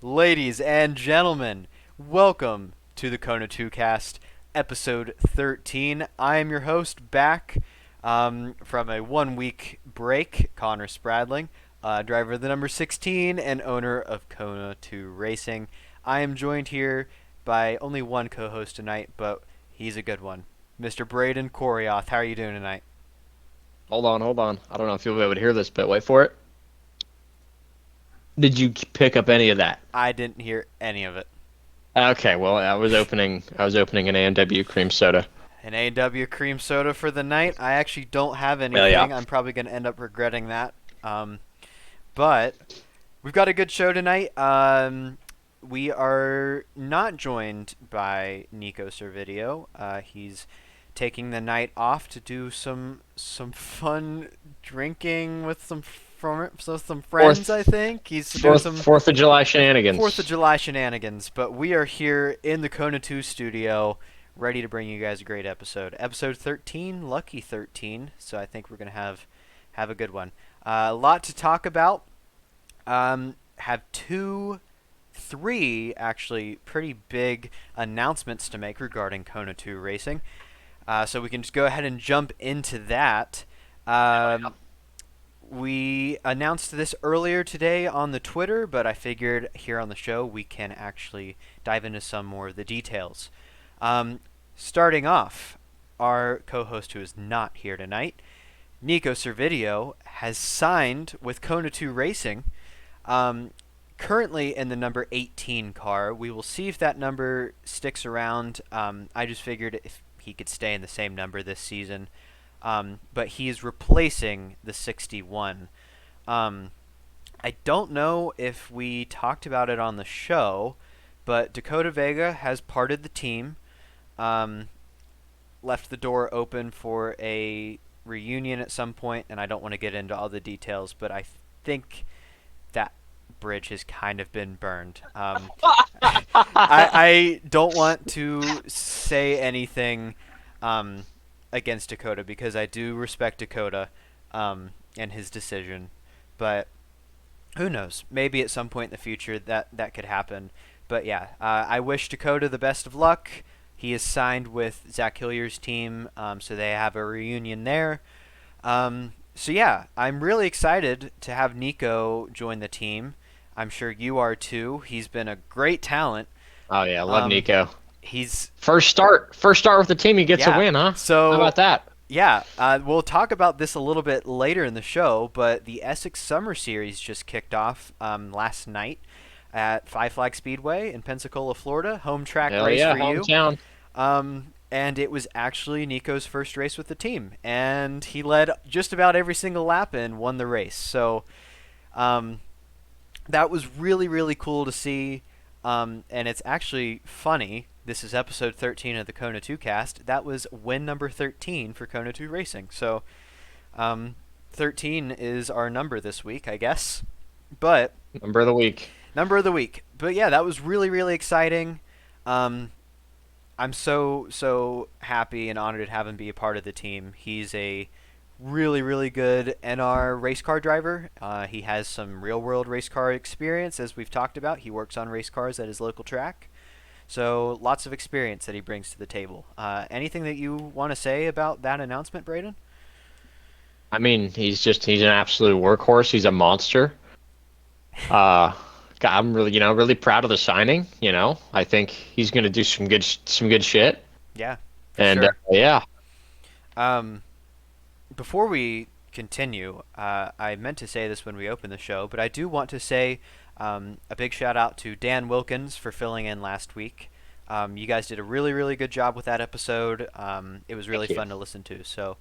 Ladies and gentlemen, welcome to the Kona 2 cast, episode 13. I am your host, back from a 1 week break, Connor Spradling, driver of the number 16 and owner of Kona 2 Racing. I am joined here by only one co host tonight, but he's a good one, Mr. Braden Korioth. How are you doing tonight? Hold on. I don't know if you'll be able to hear this, but wait for it. Did you pick up any of that? I didn't hear any of it. Okay, well, I was opening an A&W cream soda. An A&W cream soda for the night. I actually don't have Yeah. anything. I'm probably going to end up regretting that. Um, but we've got a good show tonight. We are not joined by Nico Servideo. He's taking the night off to do some fun drinking with some friends. I Fourth, think he's to do fourth, some Fourth of July Fourth of shenanigans. July shenanigans. But we are here in the Kona 2 studio, ready to bring you guys a great episode. Episode 13, lucky 13. So I think we're gonna have a good one. A lot to talk about. Have three actually pretty big announcements to make regarding Kona 2 racing. So we can just go ahead and jump into that. Um, we announced this earlier today on the Twitter, but I figured here on the show we can actually dive into some more of the details. Um, Starting off, our co-host who is not here tonight, Nico Servideo, has signed with Kona 2 Racing. Um, Currently in the number 18 car. We will see if that number sticks around. I just figured if he could stay in the same number this season. But he is replacing the 61. Um, I don't know if we talked about it on the show, but Dakota Vega has parted the team, um, left the door open for a reunion at some point, and I don't want to get into all the details, but I think that bridge has kind of been burned. I don't want to say anything um, against Dakota because I do respect Dakota and his decision, but who knows? Maybe at some point in the future that could happen. But yeah, I wish Dakota the best of luck. He is signed with Zach Hillier's team, so they have a reunion there. So yeah, I'm really excited to have Nico join the team. I'm sure you are too. He's been a great talent. Oh yeah, I love Um, Nico. he's First start with the team, he gets a yeah. win, huh? How So about that? yeah, we'll talk about this a little bit later in the show, but the Essex Summer Series just kicked off last night at Five Flag Speedway in Pensacola, Florida. Home track Hell race yeah, for you. hometown. And it was actually Nico's first race with the team, and he led just about every single lap and won the race. So um, that was really, really cool to see. And it's actually funny. This is episode 13 of the Kona 2 cast. That was win number 13 for Kona 2 Racing. So um, 13 is our number this week, I guess. But Number of the week. number of the week. But yeah, that was really, really exciting. Um, I'm so happy and honored to have him be a part of the team. He's a really, really good NR race car driver. He has some real world race car experience, as we've talked about. He works on race cars at his local track. So lots of experience that he brings to the table. Anything that you want to say about that announcement, Braden? I mean, he's an absolute workhorse. He's a monster. Uh, I'm really proud of the signing. I think he's gonna do some good shit. Yeah, for And sure. yeah, Um, Before we continue, I meant to say this when we opened the show, but I do want to say a big shout out to Dan Wilkins for filling in last week. You guys did a really, really good job with that episode. It was really thank you. fun to listen to. So,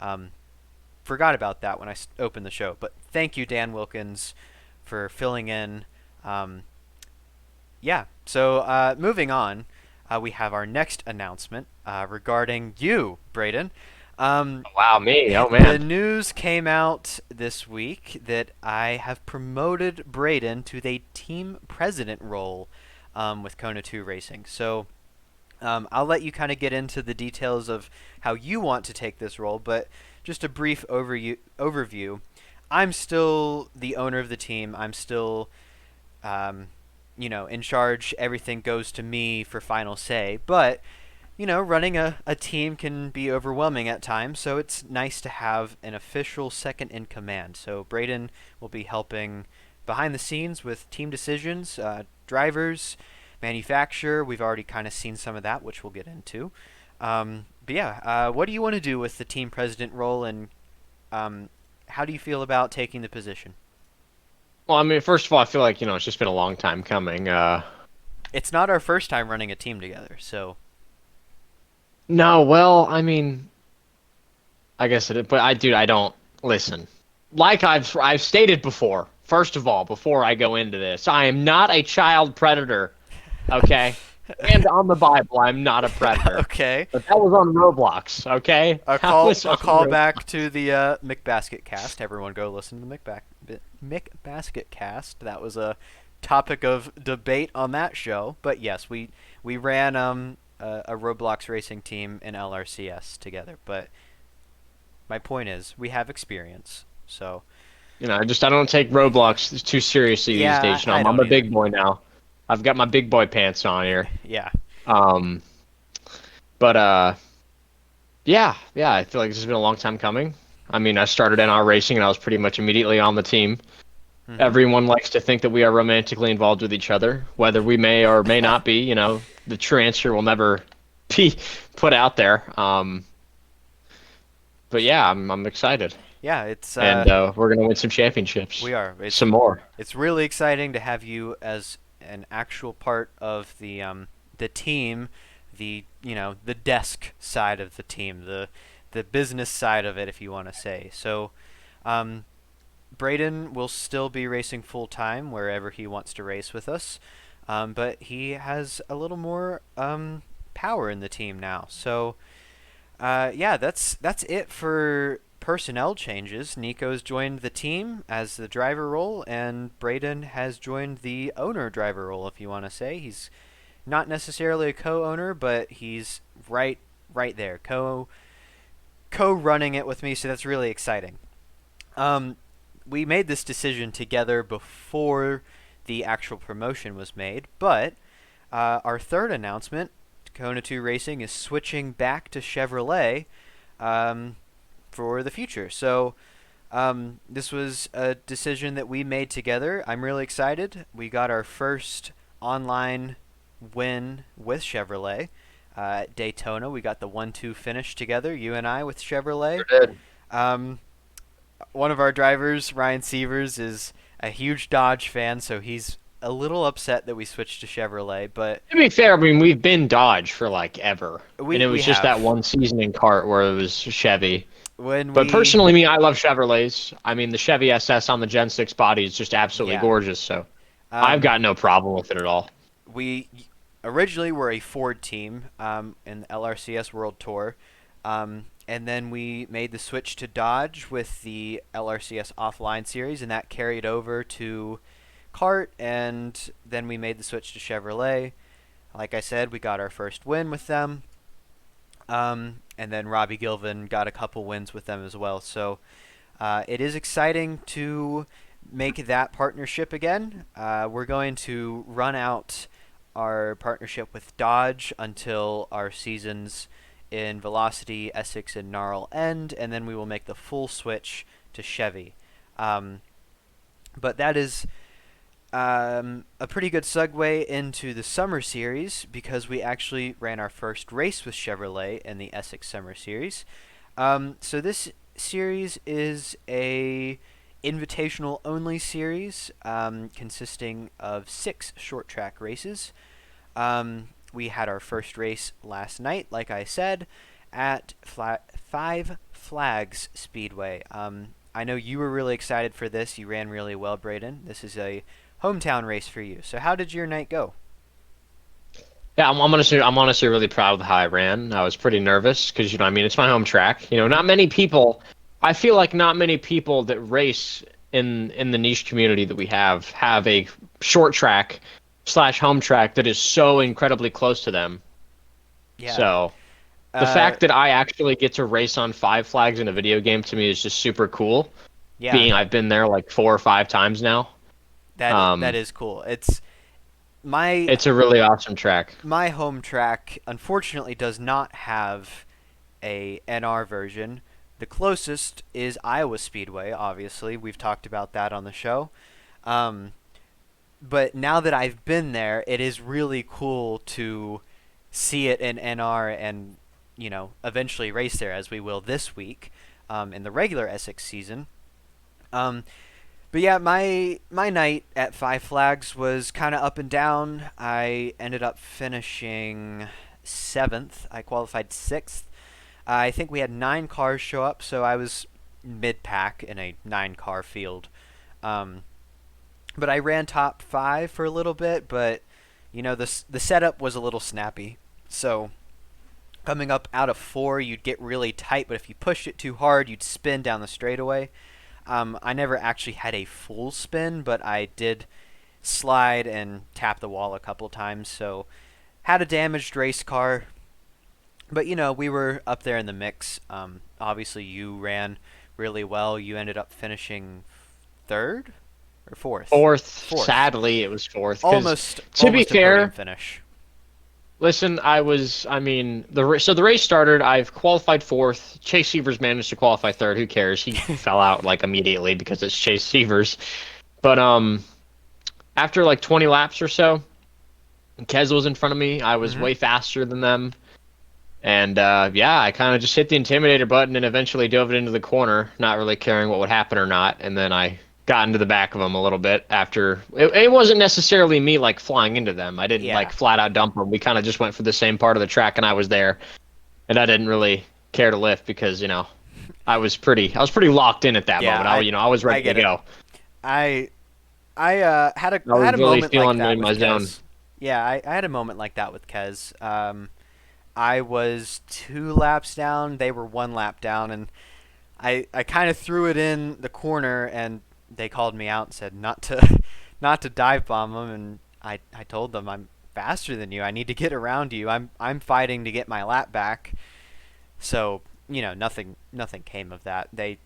um, forgot about that when I opened the show. But thank you, Dan Wilkins, for filling in. Um, yeah, so moving on, we have our next announcement regarding you, Braden. Um, Wow, me. Oh the man. news came out this week that I have promoted Braden to the team president role with Kona 2 Racing. So I'll let you kind of get into the details of how you want to take this role, but just a brief overview. I'm still the owner of the team. I'm still um, in charge. Everything goes to me for final say. But running a team can be overwhelming at times, so it's nice to have an official second in command. So Braden will be helping behind the scenes with team decisions, drivers, manufacturer. We've already kind of seen some of that, which we'll get into. But yeah, what do you want to do with the team president role, and how do you feel about taking the position? Well, I mean, first of all, I feel like it's just been a long time coming. It's not our first time running a team together, so No, well, I mean, I guess it, but dude, I don't listen. Like I've stated before. First of all, before I go into this, I am not a child predator. Okay, and on the Bible, I'm not a predator. okay. But that was on Roblox. Okay, that was A on call Roblox. back to the McBasket cast. Everyone go listen to the McBasket cast. That was a topic of debate on that show. But yes, we ran a Roblox racing team in LRCS together. But my point is, we have experience. So I don't take Roblox too seriously these yeah, days. I I'm don't a either. big boy now. I've got my big boy pants on here. Yeah. Um, but yeah, I feel like this has been a long time coming. I mean, I started NR racing and I was pretty much immediately on the team. Mhm. Everyone likes to think that we are romantically involved with each other, whether we may or may not be. The true answer will never be put out there. But yeah, I'm excited, yeah, it's and we're gonna win some championships, we are. some more. It's really exciting to have you as an actual part of the team, the desk side of the team, the business side of it, if you want to say. So, um, Braden will still be racing full time wherever he wants to race with us, but he has a little more power in the team now. So yeah, that's it for personnel changes. Nico's joined the team as the driver role, and Braden has joined the owner driver role. If you want to say, he's not necessarily a co-owner, but he's right there, co-running it with me. So that's really exciting. Um, we made this decision together before the actual promotion was made, but our third announcement, Kona 2 Racing is switching back to Chevrolet um, for the future. So this was a decision that we made together. I'm really excited. We got our first online win with Chevrolet at Daytona. We got the 1-2 finish together, you and I, with Chevrolet. Sure did. Um, One of our drivers, Ryan Sievers, is a huge Dodge fan, so he's a little upset that we switched to Chevrolet, but To be fair, I mean we've been Dodge for like ever, and it we was just that have. one season in kart where it was Chevy. When But we personally, me, I love Chevrolets. I mean, the Chevy SS on the Gen 6 body is just absolutely Yeah. gorgeous, so I've Um, got no problem with it at all. we originally were a Ford team in the LRCS World Tour, and then we made the switch to Dodge with the LRCS Offline Series, and that carried over to kart, and then we made the switch to Chevrolet. Like I said, we got our first win with them, and then Robbie Gilvin got a couple wins with them as well. So it is exciting to make that partnership again. We're going to run out our partnership with Dodge until our seasons in Velocity, Essex, and Gnarl end, and then we will make the full switch to Chevy. Um, but that is a pretty good segue into the Summer Series because we actually ran our first race with Chevrolet in the Essex Summer Series. So this series is a invitational only series consisting of 6 short track races. We had our first race last night, like I said, at Five Flags Speedway. I know you were really excited for this. You ran really well, Braden. This is a hometown race for you. So how did your night go? Yeah, I'm honestly really proud of how I ran. I was pretty nervous because I mean, it's my home track. Not many people. I feel like not many people that race in the niche community that we have a short track slash home track that is so incredibly close to them. Yeah. So the Uh, fact that I actually get to race on Five Flags in a video game to me is just super cool. yeah. Being I've been there like 4 or 5 times now. That Um, is cool. It's my It's a really awesome track. my home track unfortunately does not have a NR version. The closest is Iowa Speedway. Obviously, we've talked about that on the show. Um, but now that I've been there, it is really cool to see it in NR and eventually race there as we will this week in the regular Essex season. Um, but yeah, my night at Five Flags was kind of up and down. I ended up finishing seventh. I qualified sixth. I think we had 9 cars show up, so I was mid pack in a 9 car field. Um, but I ran top five for a little bit, but the setup was a little snappy. So coming up out of four, you'd get really tight, but if you pushed it too hard, you'd spin down the straightaway. I never actually had a full spin, but I did slide and tap the wall a couple times, so had a damaged race car. But we were up there in the mix. Obviously, you ran really well. You ended up finishing third or fourth. Fourth, Fourth, sadly, it was fourth. Because almost to be almost a podium fair, finish. listen, I mean, so the race started. I've qualified fourth. Chase Severs managed to qualify third. Who cares? He fell out like immediately because it's Chase Severs. But after like 20 laps or so, Kez was in front of me. I was Hmm. way faster than them. And yeah, I kind of just hit the intimidator button and eventually dove it into the corner, not really caring what would happen or not. And then I got into the back of them a little bit after. It wasn't necessarily me like flying into them. I didn't like Yeah, flat out dump them. We kind of just went for the same part of the track, and I was there. And I didn't really care to lift because I was pretty locked in at that yeah. moment. I was I ready to get it. go. I had a I I was had a really moment like feeling that in with my zone. Kez. Yeah, I had a moment like that with Kez. I was 2 laps down. They were 1 lap down, and I kind of threw it in the corner, and they called me out and said not to not to dive bomb them, and I told them I'm faster than you. I need to get around you. I'm fighting to get my lap back. So nothing came of that. They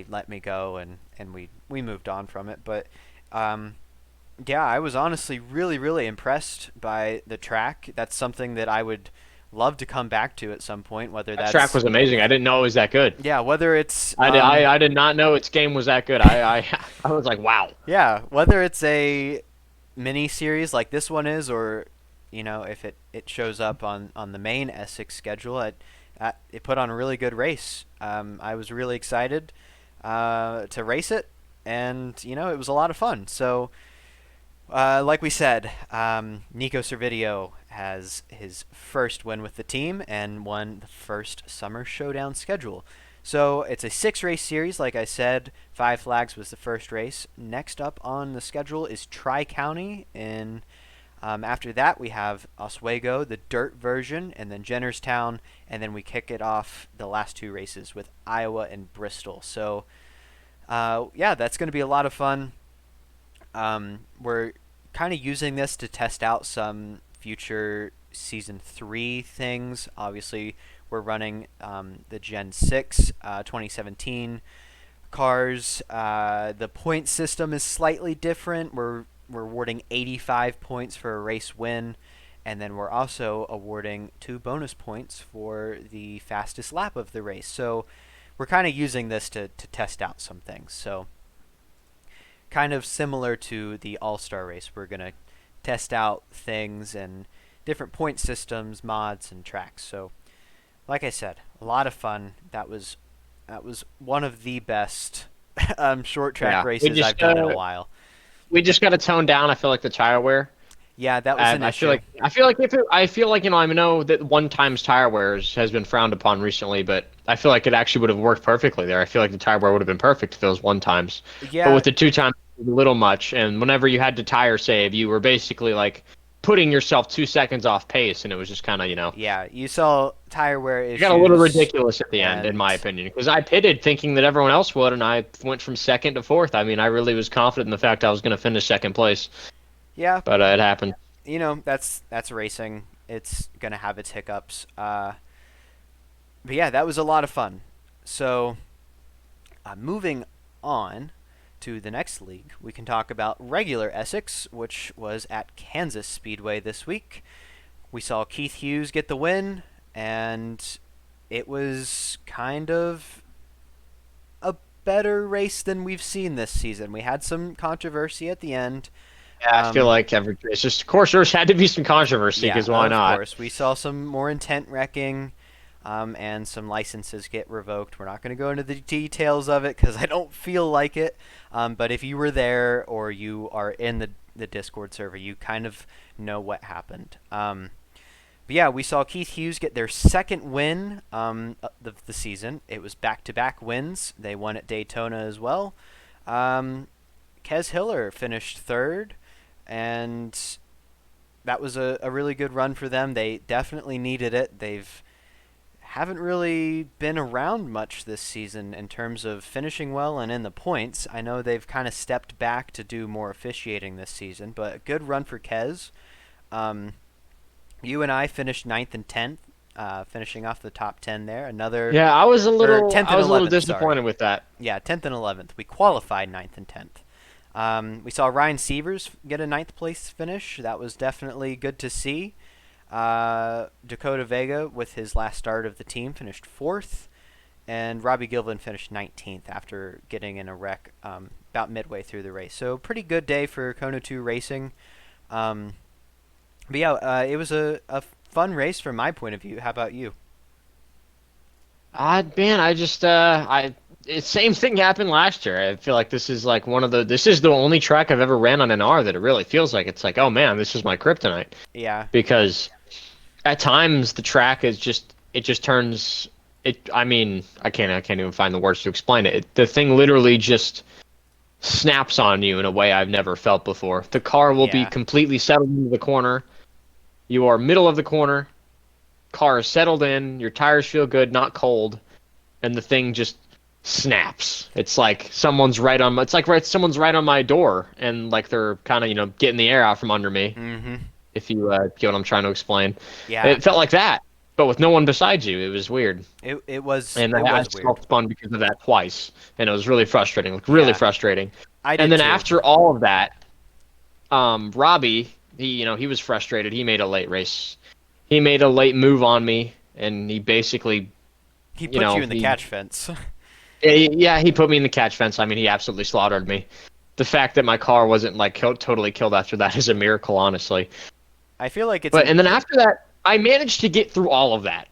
let me go, and we moved on from it. But um, yeah, I was honestly really, really impressed by the track. That's something that I would love to come back to at some point, whether That track that's was amazing. I didn't know it was that good. yeah, whether it's I did not know its game was that good. I was like, wow. yeah, whether it's a mini series like this one is, or if it shows up on the main Essex schedule, it put on a really good race. I was really excited to race it, and it was a lot of fun. So like we said, Nico Servideo has his first win with the team and won the first Summer Showdown schedule. So it's a 6-race series, like I said. Five Flags was the first race. Next up on the schedule is Tri-County. After that, we have Oswego, the dirt version, and then Jennerstown, and then we kick it off the last 2 races with Iowa and Bristol. So yeah, that's going to be a lot of fun. We're kind of using this to test out some future season 3 things. Obviously, we're running the Gen 6 2017 cars. The point system is slightly different. We're awarding 85 points for a race win, and then we're also awarding 2 bonus points for the fastest lap of the race. So we're kind of using this to test out some things. So kind of similar to the All-Star race, we're going to test out things and different point systems, mods, and tracks. So like I said, a lot of fun. That was one of the best short track Yeah, races I've done in a while. we just got to tone down. I feel like the tire wear. Yeah, that was an I feel issue. like I feel like I know that one times tire wears has been frowned upon recently, but I feel like it actually would have worked perfectly there. I feel like the tire wear would have been perfect if it was one times, but Yeah, with the two times, it was a little much. And whenever you had to tire save, you were basically like putting yourself 2 seconds off pace, and it was just kind of yeah, you saw tire wear it got a little issues, ridiculous at the end, in my and opinion, because I pitted thinking that everyone else would, and I went from second to fourth. I mean, I really was confident in the fact I was going to finish second place, yeah, but it happened. that's racing. It's gonna have its hiccups. But yeah, that was a lot of fun. So moving on to the next league, we can talk about regular Essex, which was at Kansas Speedway this week. We saw Keith Hughes get the win, and it was kind of a better race than we've seen this season. We had some controversy at the end. Yeah, I feel like it's just, of course, there's had to be some controversy Yeah, because why of not? course. We saw some more intent wrecking, and some licenses get revoked. We're not going to go into the details of it because I don't feel like it. But if you were there or you are in the Discord server, you kind of know what happened. But yeah, we saw Keith Hughes get their second win of the season. It was back-to-back wins. They won at Daytona as well. Kez Hiller finished third, and that was a really good run for them. They definitely needed it. They've haven't really been around much this season in terms of finishing well and in the points. I know they've kind of stepped back to do more officiating this season, but a good run for Kez. You and I finished ninth and 10th, finishing off the top 10 there. Yeah, Or 10th I and was a little 11th, sorry. disappointed with that. Yeah, 10th and 11th. We qualified ninth and 10th. We saw Ryan Sievers get a ninth place finish. That was definitely good to see. Dakota Vega, with his last start of the team, finished fourth. And Robbie Gilvin finished 19th after getting in a wreck about midway through the race. So pretty good day for Kona 2 racing. But yeah, it was a fun race from my point of view. How about you? Man, I just same thing happened last year. I feel like this is like this is the only track I've ever ran on NR that it really feels like it's like, oh man, this is my kryptonite. Yeah. Because at times the track is just it just turns it. I mean, I can't even find the words to explain it. The thing literally just snaps on you in a way I've never felt before. The car will be Yeah. completely settled into the corner. You are middle of the corner. Car is settled in. Your tires feel good, not cold, and the thing just snaps. It's like someone's right on. Someone's right on my door, and like they're kind of getting the air out from under me. Mm-hmm. If you get what I'm trying to explain. Yeah. It felt like that, but with no one beside you. It was weird. It was And it I was weird. self-spun because of that twice, and it was really frustrating. Like really Yeah. frustrating. I And did then too. after all of that, Robbie, he was frustrated. He made a late race. He made a late move on me, and he basically, He put you in the he catch fence. yeah, he put me in the catch fence. I mean, he absolutely slaughtered me. The fact that my car wasn't like totally killed after that is a miracle, honestly. I feel like it's And then after that, I managed to get through all of that.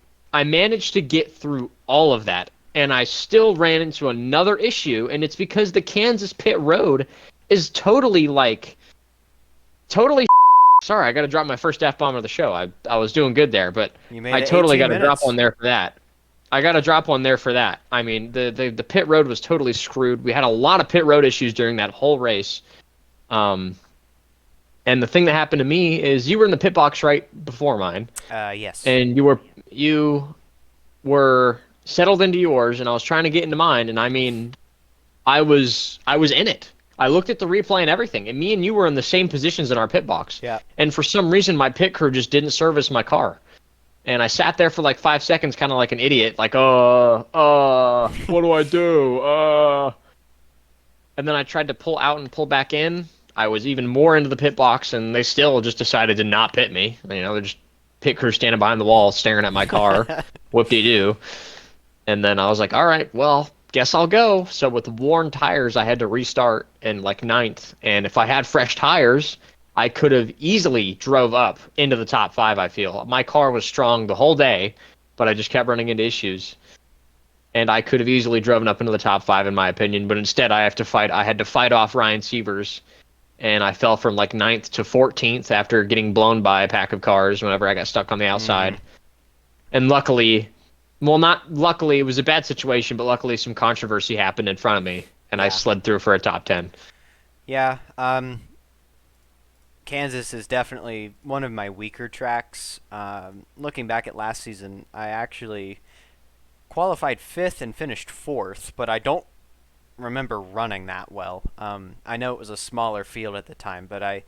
And I still ran into another issue, and it's because the Kansas pit road is totally. Sorry, I got to drop my first F-bomb of the show. I was doing good there, but you made I it totally 18 got to drop minutes. one there for that. I got to drop one there for that. I mean, the pit road was totally screwed. We had a lot of pit road issues during that whole race. And the thing that happened to me is you were in the pit box right before mine, Yes. and you were settled into yours, and I was trying to get into mine, and I mean, I was in it. I looked at the replay and everything, and me and you were in the same positions in our pit box. Yeah. And for some reason, my pit crew just didn't service my car. And I sat there for like 5 seconds, kind of like an idiot, like, what do I do? And then I tried to pull out and pull back in. I was even more into the pit box, and they still just decided to not pit me. They're just pit crew standing behind the wall, staring at my car. Whoop-de-doo. And then I was like, all right, well, guess I'll go. So with worn tires, I had to restart in like ninth. And if I had fresh tires, I could have easily drove up into the top 5, I feel. My car was strong the whole day, but I just kept running into issues. And I could have easily driven up into the top 5, in my opinion. But instead, I had to fight off Ryan Sievers. And I fell from like ninth to 14th after getting blown by a pack of cars whenever I got stuck on the outside. And luckily, well, not luckily, it was a bad situation, but luckily some controversy happened in front of me, and I Yeah. slid through for a top 10. Yeah. Kansas is definitely one of my weaker tracks. Looking back at last season, I actually qualified 5th and finished 4th, but I don't remember running that well. I know it was a smaller field at the time, but I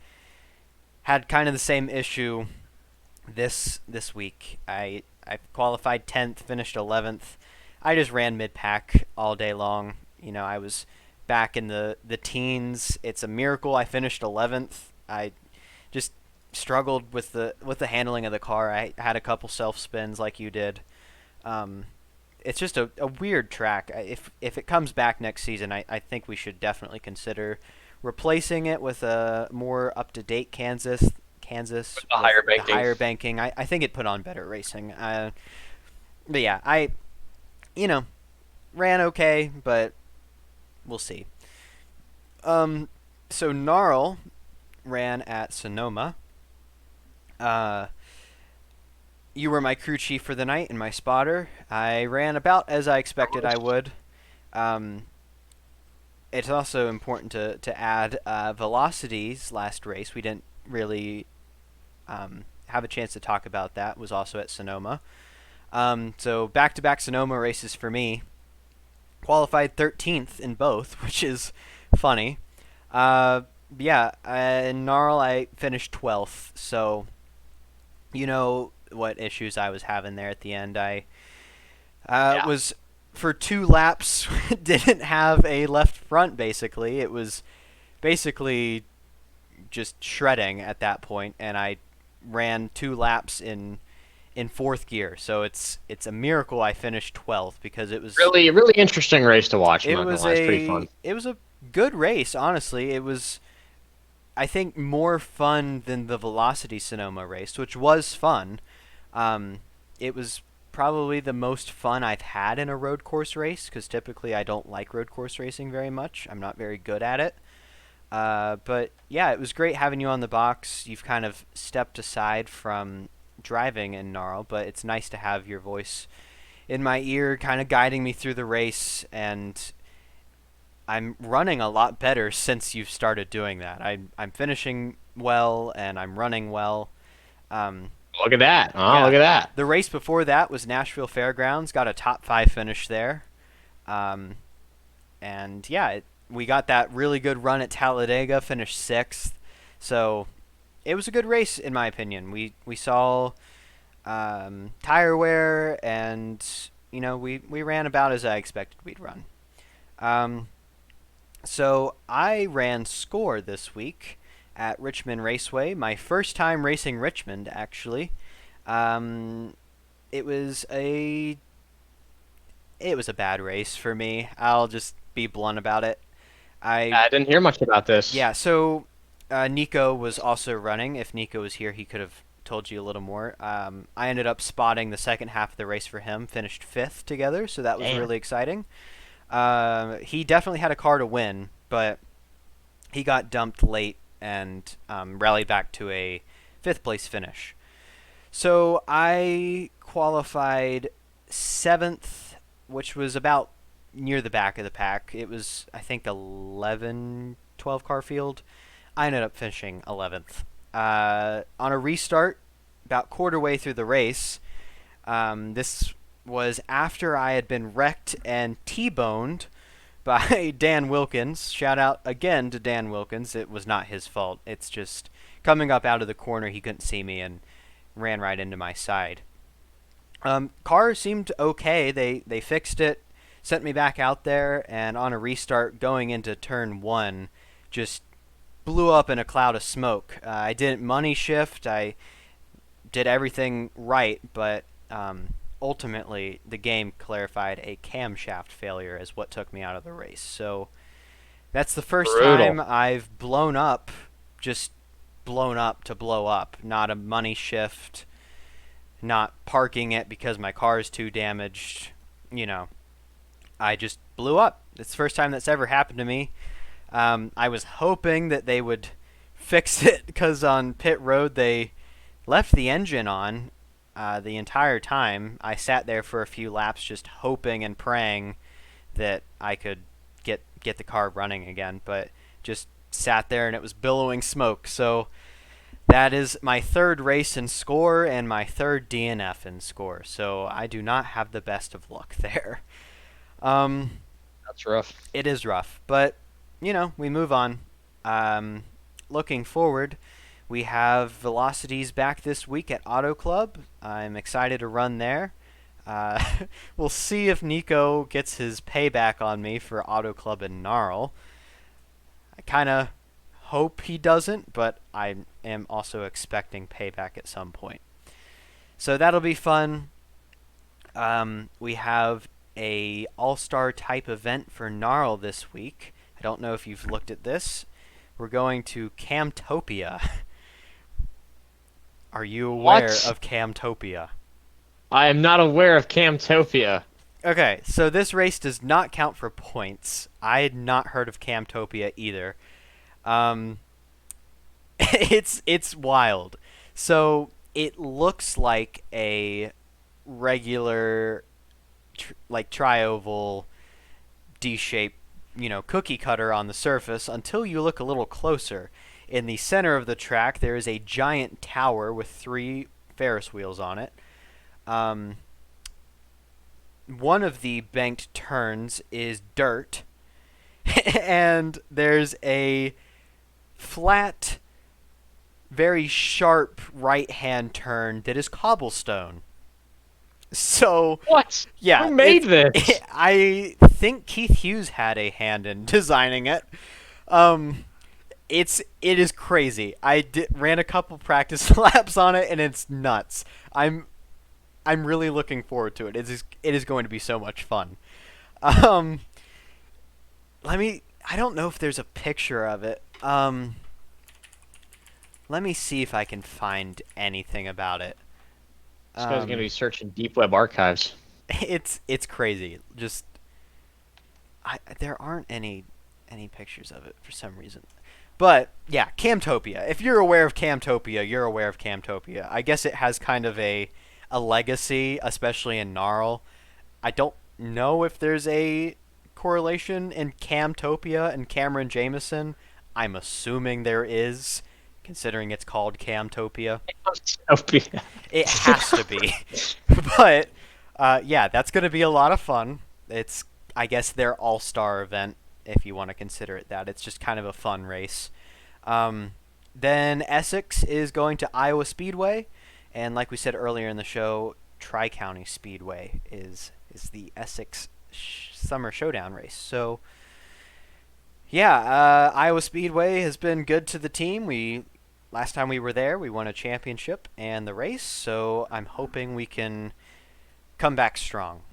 had kind of the same issue this week. I qualified 10th, finished 11th. I just ran mid pack all day long. I was back in the teens. It's a miracle I finished 11th. I just struggled with the handling of the car. I had a couple self spins like you did. Um, it's just a weird track. If it comes back next season, I think we should definitely consider replacing it with a more up to date Kansas The with higher the banking. higher banking. I think it put on better racing. But yeah, you know ran okay, but we'll see. Um, so Gnarl ran at Sonoma. Uh, you were my crew chief for the night and my spotter. I ran about as I expected I would. Um, it's also important to add Velocity's last race. We didn't really have a chance to talk about that. Was also at Sonoma. So back-to-back Sonoma races for me. Qualified 13th in both, which is funny. Uh, yeah, in Gnarl I finished 12th. So you know what issues I was having there at the end. I Yeah. was for 2 laps didn't have a left front. Basically, it was basically just shredding at that point, and I ran 2 laps in fourth gear. So it's a miracle I finished 12th because Really, really interesting race to watch. I'm it not gonna was lie, it's pretty fun. a good race. Honestly, it was I think more fun than the Velocity Sonoma race, which was fun. Um, it was probably the most fun I've had in a road course race because typically I don't like road course racing very much. I'm not very good at it. But yeah, it was great having you on the box. You've kind of stepped aside from driving in Gnarl, but it's nice to have your voice in my ear, kind of guiding me through the race. And I'm running a lot better since you've started doing that. I'm finishing well and I'm running well. Um, Look at that. Oh, look yeah, at that. the race before that was Nashville Fairgrounds. Got a top 5 finish there. Um, and yeah, we got that really good run at Talladega, finished 6th. So it was a good race in my opinion. We saw tire wear and we ran about as I expected we'd run. Um, so I ran score this week at Richmond Raceway. My first time racing Richmond actually. Um, it was a bad race for me. I'll just be blunt about it. I I didn't hear much about this. Yeah, so Nico was also running. If Nico was here, he could have told you a little more. I ended up spotting the second half of the race for him, finished 5th together, so that was Damn. really exciting. He definitely had a car to win, but he got dumped late and rallied back to a 5th place finish. So I qualified 7th, which was about near the back of the pack. It was, I think, 11, 12 car field. I ended up finishing 11th. On a restart, about quarter way through the race, this was after I had been wrecked and T-boned by Dan Wilkins. Shout out again to Dan Wilkins. It was not his fault. It's just coming up out of the corner, he couldn't see me and ran right into my side. Car seemed okay. They fixed it, sent me back out there, and on a restart going into turn 1, just blew up in a cloud of smoke. I didn't money shift. I did everything right, but ultimately the game clarified a camshaft failure as what took me out of the race. So that's the first Brutal. time I've blown up, just blown up to blow up, not a money shift, not parking it because my car is too damaged. You know, I just blew up. It's the first time that's ever happened to me. I was hoping that they would fix it because on pit road they left the engine on the entire time. I sat there for a few laps just hoping and praying that I could get the car running again, but just sat there and it was billowing smoke. So that is my third race in score and my third DNF in score. So I do not have the best of luck there. Um, That's rough. it is rough, but we move on. Um, looking forward, we have Velocities back this week at Auto Club. I'm excited to run there. Uh, we'll see if Nico gets his payback on me for Auto Club and Gnarl. I kind of hope he doesn't, but I am also expecting payback at some point. So that'll be fun. We have a all-star type event for Gnarl this week. I don't know if you've looked at this. We're going to Camtopia. Are you aware What? of Camtopia? I am not aware of Camtopia. Okay, so this race does not count for points. I had not heard of Camtopia either. Um, it's wild. So it looks like a regular, like trioval D-shaped, cookie cutter on the surface until you look a little closer. In the center of the track, there is a giant tower with 3 Ferris wheels on it. Um, one of the banked turns is dirt, and there's a flat, very sharp right-hand turn that is cobblestone. So, What? yeah, Who made this? I think Keith Hughes had a hand in designing it. Um, it is crazy. Ran a couple practice laps on it, and it's nuts. I'm really looking forward to it. It is going to be so much fun. Um, I don't know if there's a picture of it. Let me see if I can find anything about it. This guy's gonna Um, be searching deep web archives. it's crazy. Just there aren't any pictures of it for some reason. But yeah, Camtopia. If you're aware of Camtopia, you're aware of Camtopia. I guess it has kind of a legacy, especially in Gnarl. I don't know if there's a correlation in Camtopia and Cameron Jameson. I'm assuming there is, considering it's called Camtopia. Camtopia. It has to be. But yeah, that's going to be a lot of fun. It's, I guess, their all-star event, if you want to consider it that. It's just kind of a fun race. Um, then Essex is going to Iowa Speedway, and like we said earlier in the show, Tri-County Speedway is the Essex Summer Showdown race. So yeah, Iowa Speedway has been good to the team. We last time we were there, we won a championship and the race, so I'm hoping we can come back strong.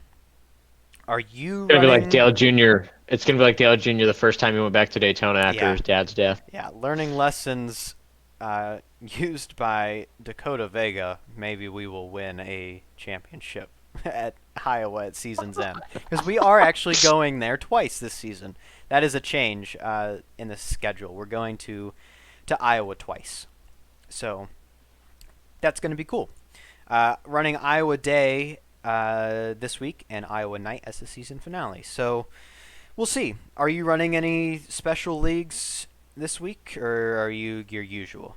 Are you It's gonna be like running? Dale Jr. It's gonna be like Dale Jr. the first time he went back to Daytona after Yeah, his dad's death. yeah. Learning lessons used by Dakota Vega. Maybe we will win a championship at Iowa at season's end because we are actually going there twice this season. That is a change in the schedule. We're going to Iowa twice, so that's going to be cool. Running Iowa Day this week and Iowa Night as the season finale. So we'll see. Are you running any special leagues this week, or are you your usual?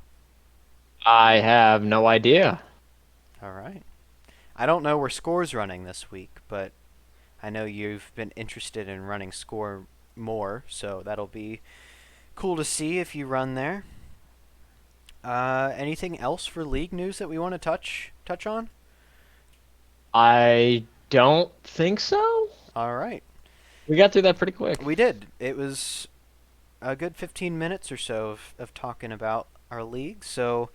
I have no idea. All right. I don't know where Score's running this week, but I know you've been interested in running Score more, so that'll be cool to see if you run there. Anything else for league news that we want to touch on? I don't think so. All right. We got through that pretty quick. We did. It was a good 15 minutes or so of talking about our league. So,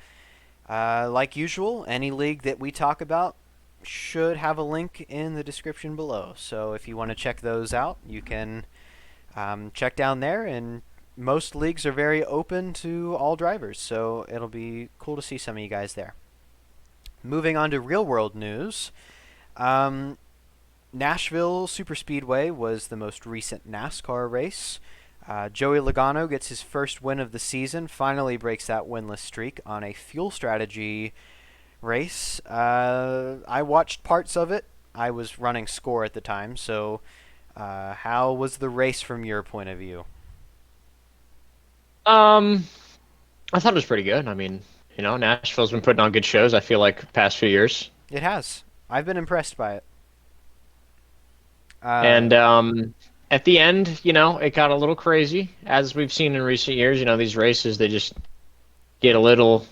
like usual, any league that we talk about should have a link in the description below. So if you want to check those out, you can check down there. And most leagues are very open to all drivers, so it'll be cool to see some of you guys there. Moving on to real world news. Um, Nashville Superspeedway was the most recent NASCAR race. Joey Logano gets his first win of the season, finally breaks that winless streak on a fuel strategy race. I watched parts of it. I was running Score at the time, so how was the race from your point of view? Um, I thought it was pretty good. I mean, Nashville's been putting on good shows. I feel like past few years, It has. I've been impressed by it. Uh, and at the end, it got a little crazy, as we've seen in recent years. These races they just get a little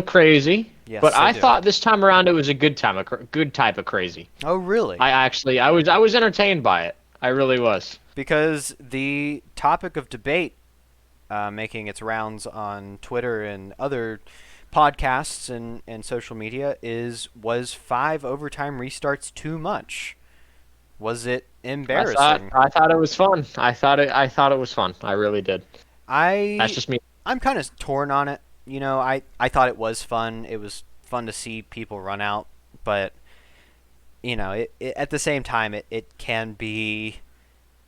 crazy. But Yes, they I do. thought this time around it was a good type of crazy. Oh, really? I was entertained by it. I really was. Because the topic of debate making its rounds on Twitter and other podcasts and social media is, was 5 overtime restarts too much? Was it embarrassing? I thought it was fun. I thought it was fun. I really did. That's I just me. I'm kind of torn on it. I thought it was fun. It was fun to see people run out, but at the same time, it can be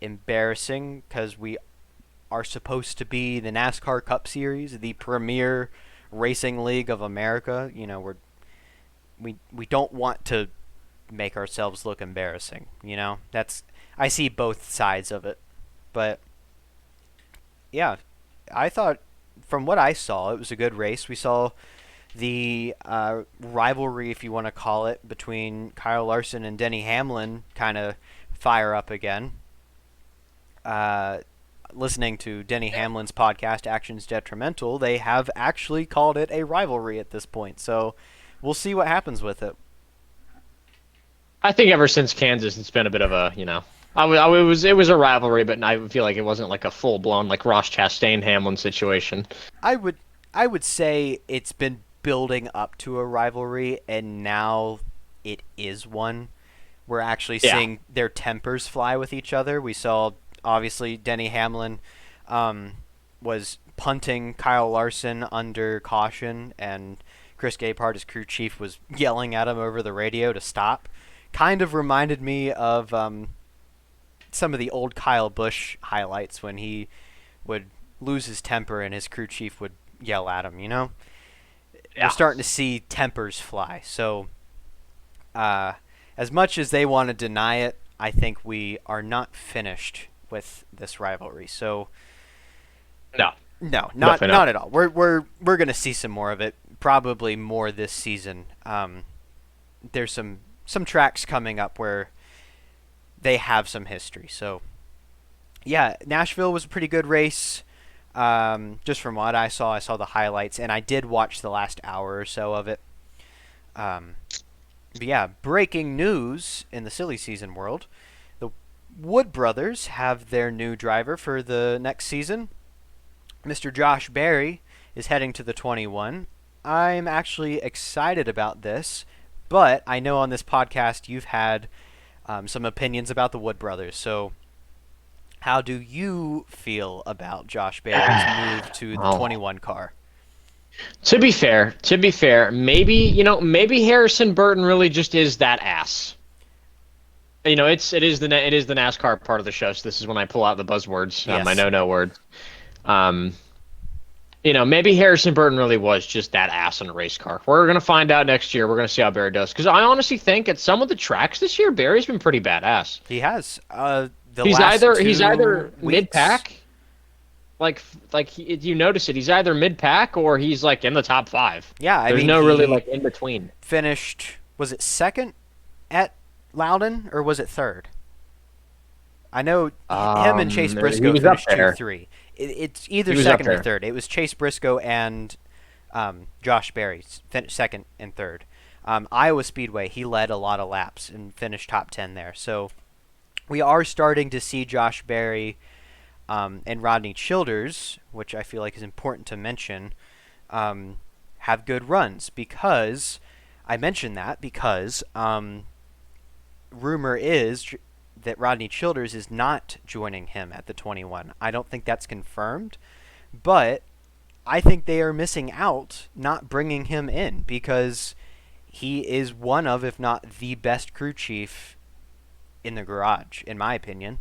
embarrassing because we are supposed to be the NASCAR Cup Series, the premier racing league of America. We don't want to make ourselves look embarrassing. That's, I see both sides of it, but yeah, I thought from what I saw, it was a good race. We saw the rivalry, if you want to call it, between Kyle Larson and Denny Hamlin kind of fire up again. Uh, Listening to Denny Hamlin's podcast, Actions Detrimental, they have actually called it a rivalry at this point. So we'll see what happens with it. I think ever since Kansas, it's been a bit of a, it was a rivalry, but I feel like it wasn't like a full blown like Ross Chastain Hamlin situation. I would I would say it's been building up to a rivalry, and now it is one. We're actually Yeah. seeing their tempers fly with each other. We saw, obviously, Denny Hamlin um, was punting Kyle Larson under caution, and Chris Gabehart, his crew chief, was yelling at him over the radio to stop. Kind of reminded me of some of the old Kyle Busch highlights when he would lose his temper and his crew chief would yell at him. We're Yeah. starting to see tempers fly. So, uh, as much as they want to deny it, I think we are not finished with this rivalry. So, No. no, not Definitely not not. at all. We're gonna see some more of it. Probably more this season. There's some tracks coming up where they have some history. So, yeah, Nashville was a pretty good race. Just from what I saw the highlights, and I did watch the last hour or so of it. Um, but yeah, breaking news in the silly season world: the Wood brothers have their new driver for the next season. Mr. Josh Berry is heading to the 21. I'm actually excited about this, but I know on this podcast you've had some opinions about the Wood brothers. So, how do you feel about Josh Berry's move to the Oh. 21 car? To be fair, maybe Harrison Burton really just is that ass. It is the NASCAR part of the show. So this is when I pull out the buzzwords, my Yes, no words. Um, maybe Harrison Burton really was just that ass in a race car. We're gonna find out next year. We're gonna see how Barry does. Because I honestly think at some of the tracks this year, Barry's been pretty badass. he has. The He's last either he's either 2 weeks. mid-pack, you notice it. He's either mid-pack or he's like in the top five. Yeah, I There's mean no really he like in between. finished. Was it second at Loudon or was it third? I know him and Chase He Briscoe was up finished two there. three. It's He either was up second or there. third. It was Chase Briscoe and Josh Berry finished second and third. Iowa Speedway, he led a lot of laps and finished top 10 there. So we are starting to see Josh Berry and Rodney Childers, which I feel like is important to mention, have good runs because I mentioned that because rumor is that Rodney Childers is not joining him at the 21. I don't think that's confirmed, but I think they are missing out not bringing him in because he is one of, if not the best crew chief in the garage, in my opinion.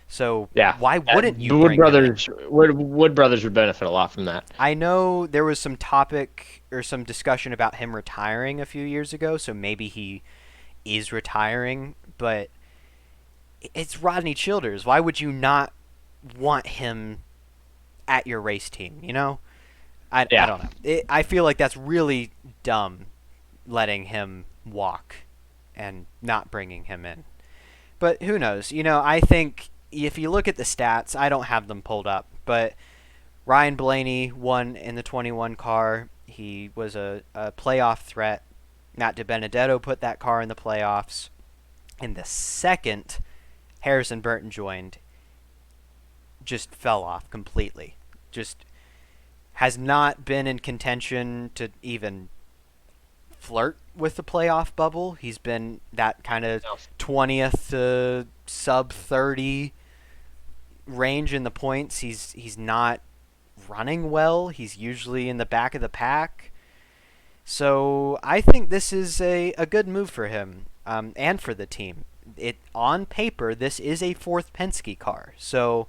So Yeah. why wouldn't you The Wood bring him in? brothers Wood brothers would benefit a lot from that. I know there was some topic or some discussion about him retiring a few years ago, so maybe he is retiring, but it's Rodney Childers. Why would you not want him at your race team, I Yeah. don't know. I feel like that's really dumb letting him walk and not bringing him in. But who knows? I think if you look at the stats, I don't have them pulled up, but Ryan Blaney won in the 21 car. He was a playoff threat. Matt DiBenedetto put that car in the playoffs. And the second Harrison Burton joined, just fell off completely. Just has not been in contention to even flirt with the playoff bubble. He's been that kind of 20th to sub 30 range in the points. He's not running well. He's usually in the back of the pack. So I think this is a good move for him and for the team. On paper, this is a fourth Penske car. So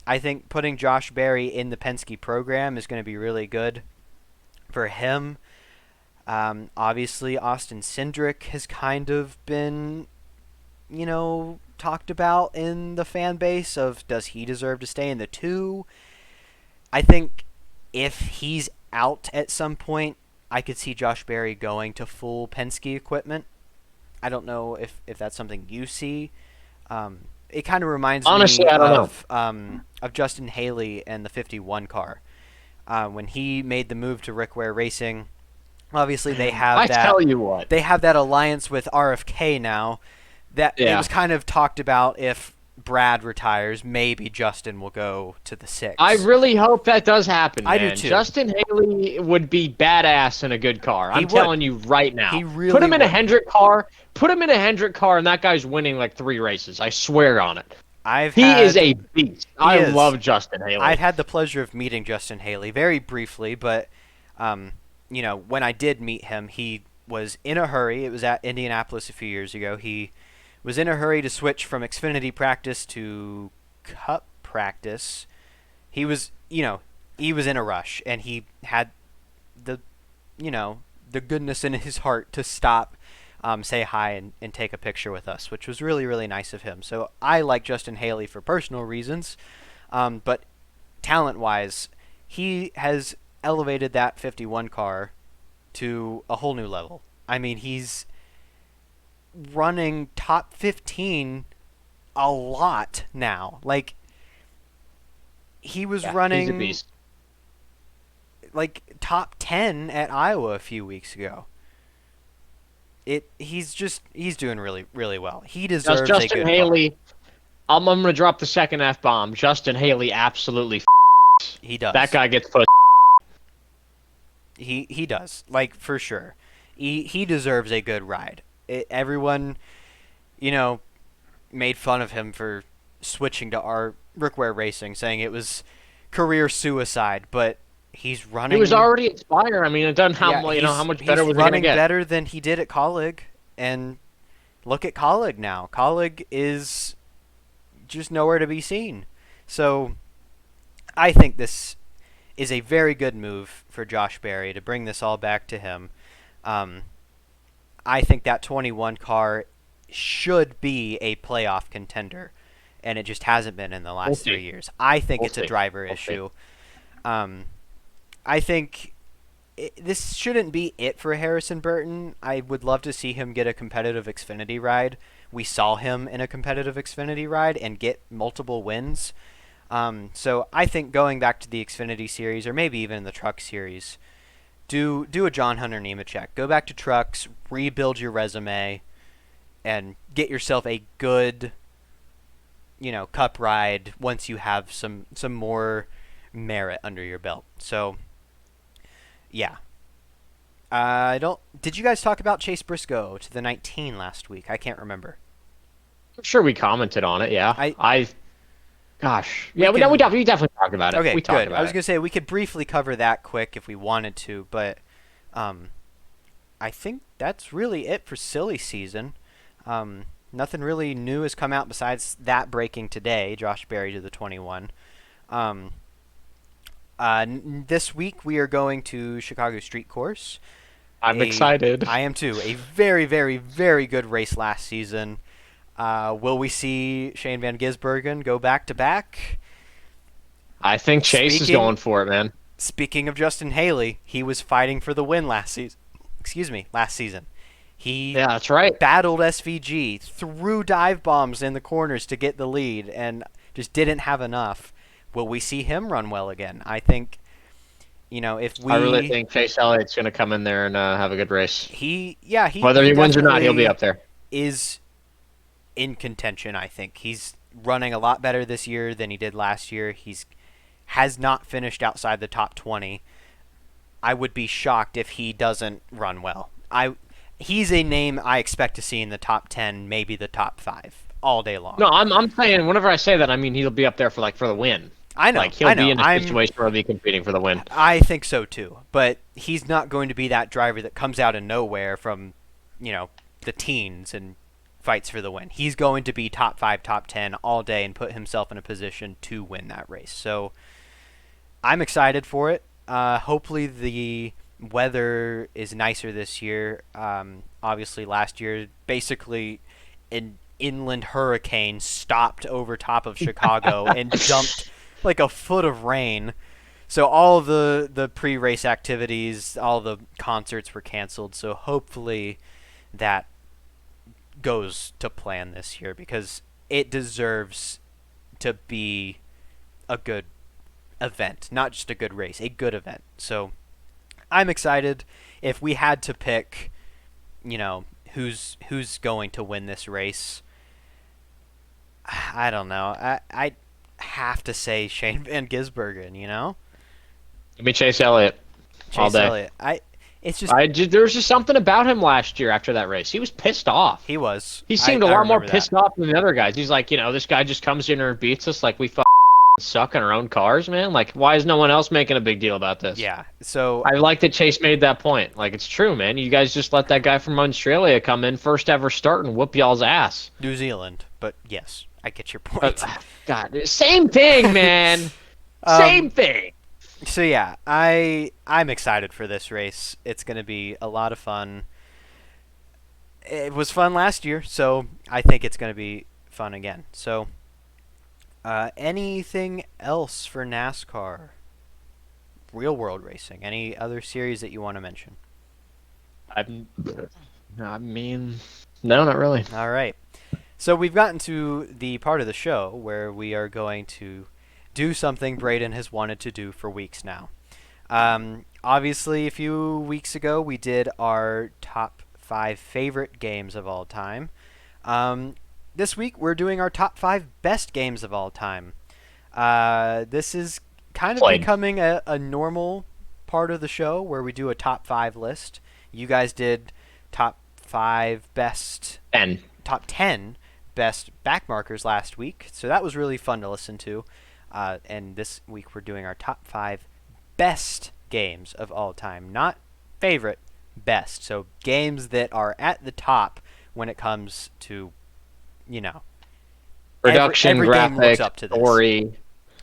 I think putting Josh Berry in the Penske program is going to be really good for him. Obviously, Austin Cindric has kind of been, talked about in the fan base of does he deserve to stay in the 2? I think if he's out at some point, I could see Josh Berry going to full Penske equipment. I don't know if that's something you see. It kind of reminds Honestly, me I don't know. Of Justin Haley and the 51 car. When he made the move to Rick Ware Racing, obviously they have tell you what. They have that alliance with RFK now. That it was kind of talked about if Brad retires, maybe Justin will go to the 6. I really hope that does happen, man. I do too. Justin Haley would be badass in a good car. I'm telling you right now. He really put him in would. a Hendrick car. Put him in a Hendrick car, and that guy's winning like 3 races. I swear on it. He is a beast. I love Justin Haley. I've had the pleasure of meeting Justin Haley very briefly, but when I did meet him, he was in a hurry. It was at Indianapolis a few years ago. He was in a hurry to switch from Xfinity practice to Cup practice. He was in a rush, and he had the goodness in his heart to stop, say hi, and take a picture with us, which was really, really nice of him. So I like Justin Haley for personal reasons, but talent-wise, he has elevated that 51 car to a whole new level. I mean, he's running top 15 a lot now. Like, he was running he's a beast. Like top 10 at Iowa a few weeks ago. He's doing really, really well. He deserves Justin a good Haley. car. I'm going to drop the second F-bomb. Justin Haley absolutely He does. That guy gets put. He does, like, for sure. He deserves a good ride. Everyone, made fun of him for switching to our Rick Ware Racing, saying it was career suicide, but he's running. He was already expired. I mean, it doesn't how much better was he going to get? He's running better than he did at Colleague, and look at Colleague now. Colleague is just nowhere to be seen. So I think this is a very good move for Josh Berry to bring this all back to him. I think that 21 car should be a playoff contender, and it just hasn't been in the last 3 years. I think it's a driver issue. I think this shouldn't be it for Harrison Burton. I would love to see him get a competitive Xfinity ride. We saw him in a competitive Xfinity ride and get multiple wins. So I think going back to the Xfinity series, or maybe even the Truck series, do a John Hunter Nemechek. Go back to trucks, rebuild your resume, and get yourself a good, Cup ride once you have some more merit under your belt. So, yeah. Did you guys talk about Chase Briscoe to the 19 last week? I can't remember. I'm sure we commented on it. Yeah, Gosh. Yeah, we definitely talked about it. Okay, we talked good. about I was going to say we could briefly cover that quick if we wanted to, but I think that's really it for silly season. Nothing really new has come out besides that breaking today, Josh Berry to the 21. This week we are going to Chicago Street Course. I'm excited. I am too. A very, very, very good race last season. Will we see Shane Van Gisbergen go back-to-back? I think Chase is going for it, man. Speaking of Justin Haley, he was fighting for the win last season. Yeah, that's right. Battled SVG, threw dive bombs in the corners to get the lead, and just didn't have enough. Will we see him run well again? I think If I really we think Chase Elliott's going to come in there and have a good race. he Whether he wins or not, he'll be definitely up there. is in contention. I think he's running a lot better this year than he did last year. He's has not finished outside the top 20. I would be shocked if he doesn't run well. He's a name I expect to see in the top 10, maybe the top 5 all day long. No, I'm saying whenever I say that, I mean he'll be up there for the win. I know. Like he'll I be know. in a situation where he'll be competing for the win. I think so too. But he's not going to be that driver that comes out of nowhere from, the teens and fights for the win. He's going to be top 5, top 10 all day and put himself in a position to win that race. So I'm excited for it. Hopefully the weather is nicer this year. Obviously last year, basically an inland hurricane stopped over top of Chicago and dumped like a foot of rain. So all the pre-race activities, all the concerts were canceled. So hopefully that goes to plan this year because it deserves to be a good event, not just a good race, a good event. So I'm excited. If we had to pick, who's going to win this race, I don't know. I have to say Shane Van Gisbergen. Give me Chase Elliott all Chase day. Elliott. It's just There was just something about him last year after that race. He was pissed off. he was. He seemed a I lot more remember that. pissed off than the other guys. He's like, this guy just comes in and beats us like we suck in our own cars, man. Like, why is no one else making a big deal about this? Yeah. So I like that Chase made that point. Like, it's true, man. You guys just let that guy from Australia come in first ever start and whoop y'all's ass. New Zealand, but yes, I get your point. God, same thing, man. Same thing. So yeah, I'm excited for this race. It's going to be a lot of fun. It was fun last year, so I think it's going to be fun again. So, anything else for NASCAR? Real world racing? Any other series that you want to mention? I mean, no, not really. All right. So we've gotten to the part of the show where we are going to do something Braden has wanted to do for weeks now. Obviously, a few weeks ago, we did our top 5 favorite games of all time. This week, we're doing our top 5 best games of all time. This is kind of becoming a normal part of the show where we do a top 5 list. You guys did top 5 best... 10. Top 10 best backmarkers last week, so that was really fun to listen to. And this week we're doing our top 5 best games of all time. Not favorite, best. So games that are at the top when it comes to, production, every game looks graphics, up to this. story,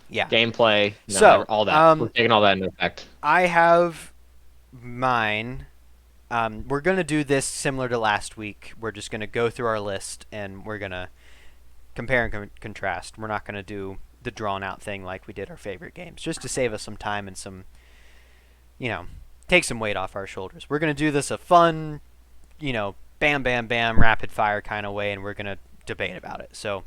Yeah. gameplay, So, all that. We're taking all that into effect. I have mine. We're going to do this similar to last week. We're just going to go through our list and we're going to compare and contrast. We're not going to do the drawn out thing like we did our favorite games, just to save us some time and some, take some weight off our shoulders. We're going to do this a fun, bam, bam, bam, rapid fire kind of way, and we're going to debate about it. So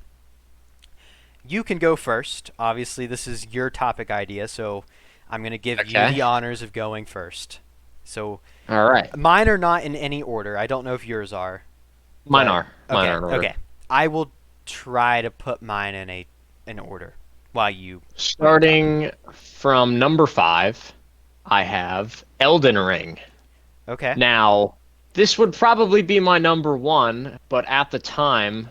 you can go first. Obviously, this is your topic idea, so I'm going to give you the honors of going first. So all right. Mine are not in any order. I don't know if yours are. Mine are. Okay, Mine are in order. Okay. I will try to put mine in order while you... Starting from number 5, I have Elden Ring. Okay. Now, this would probably be my number 1, but at the time,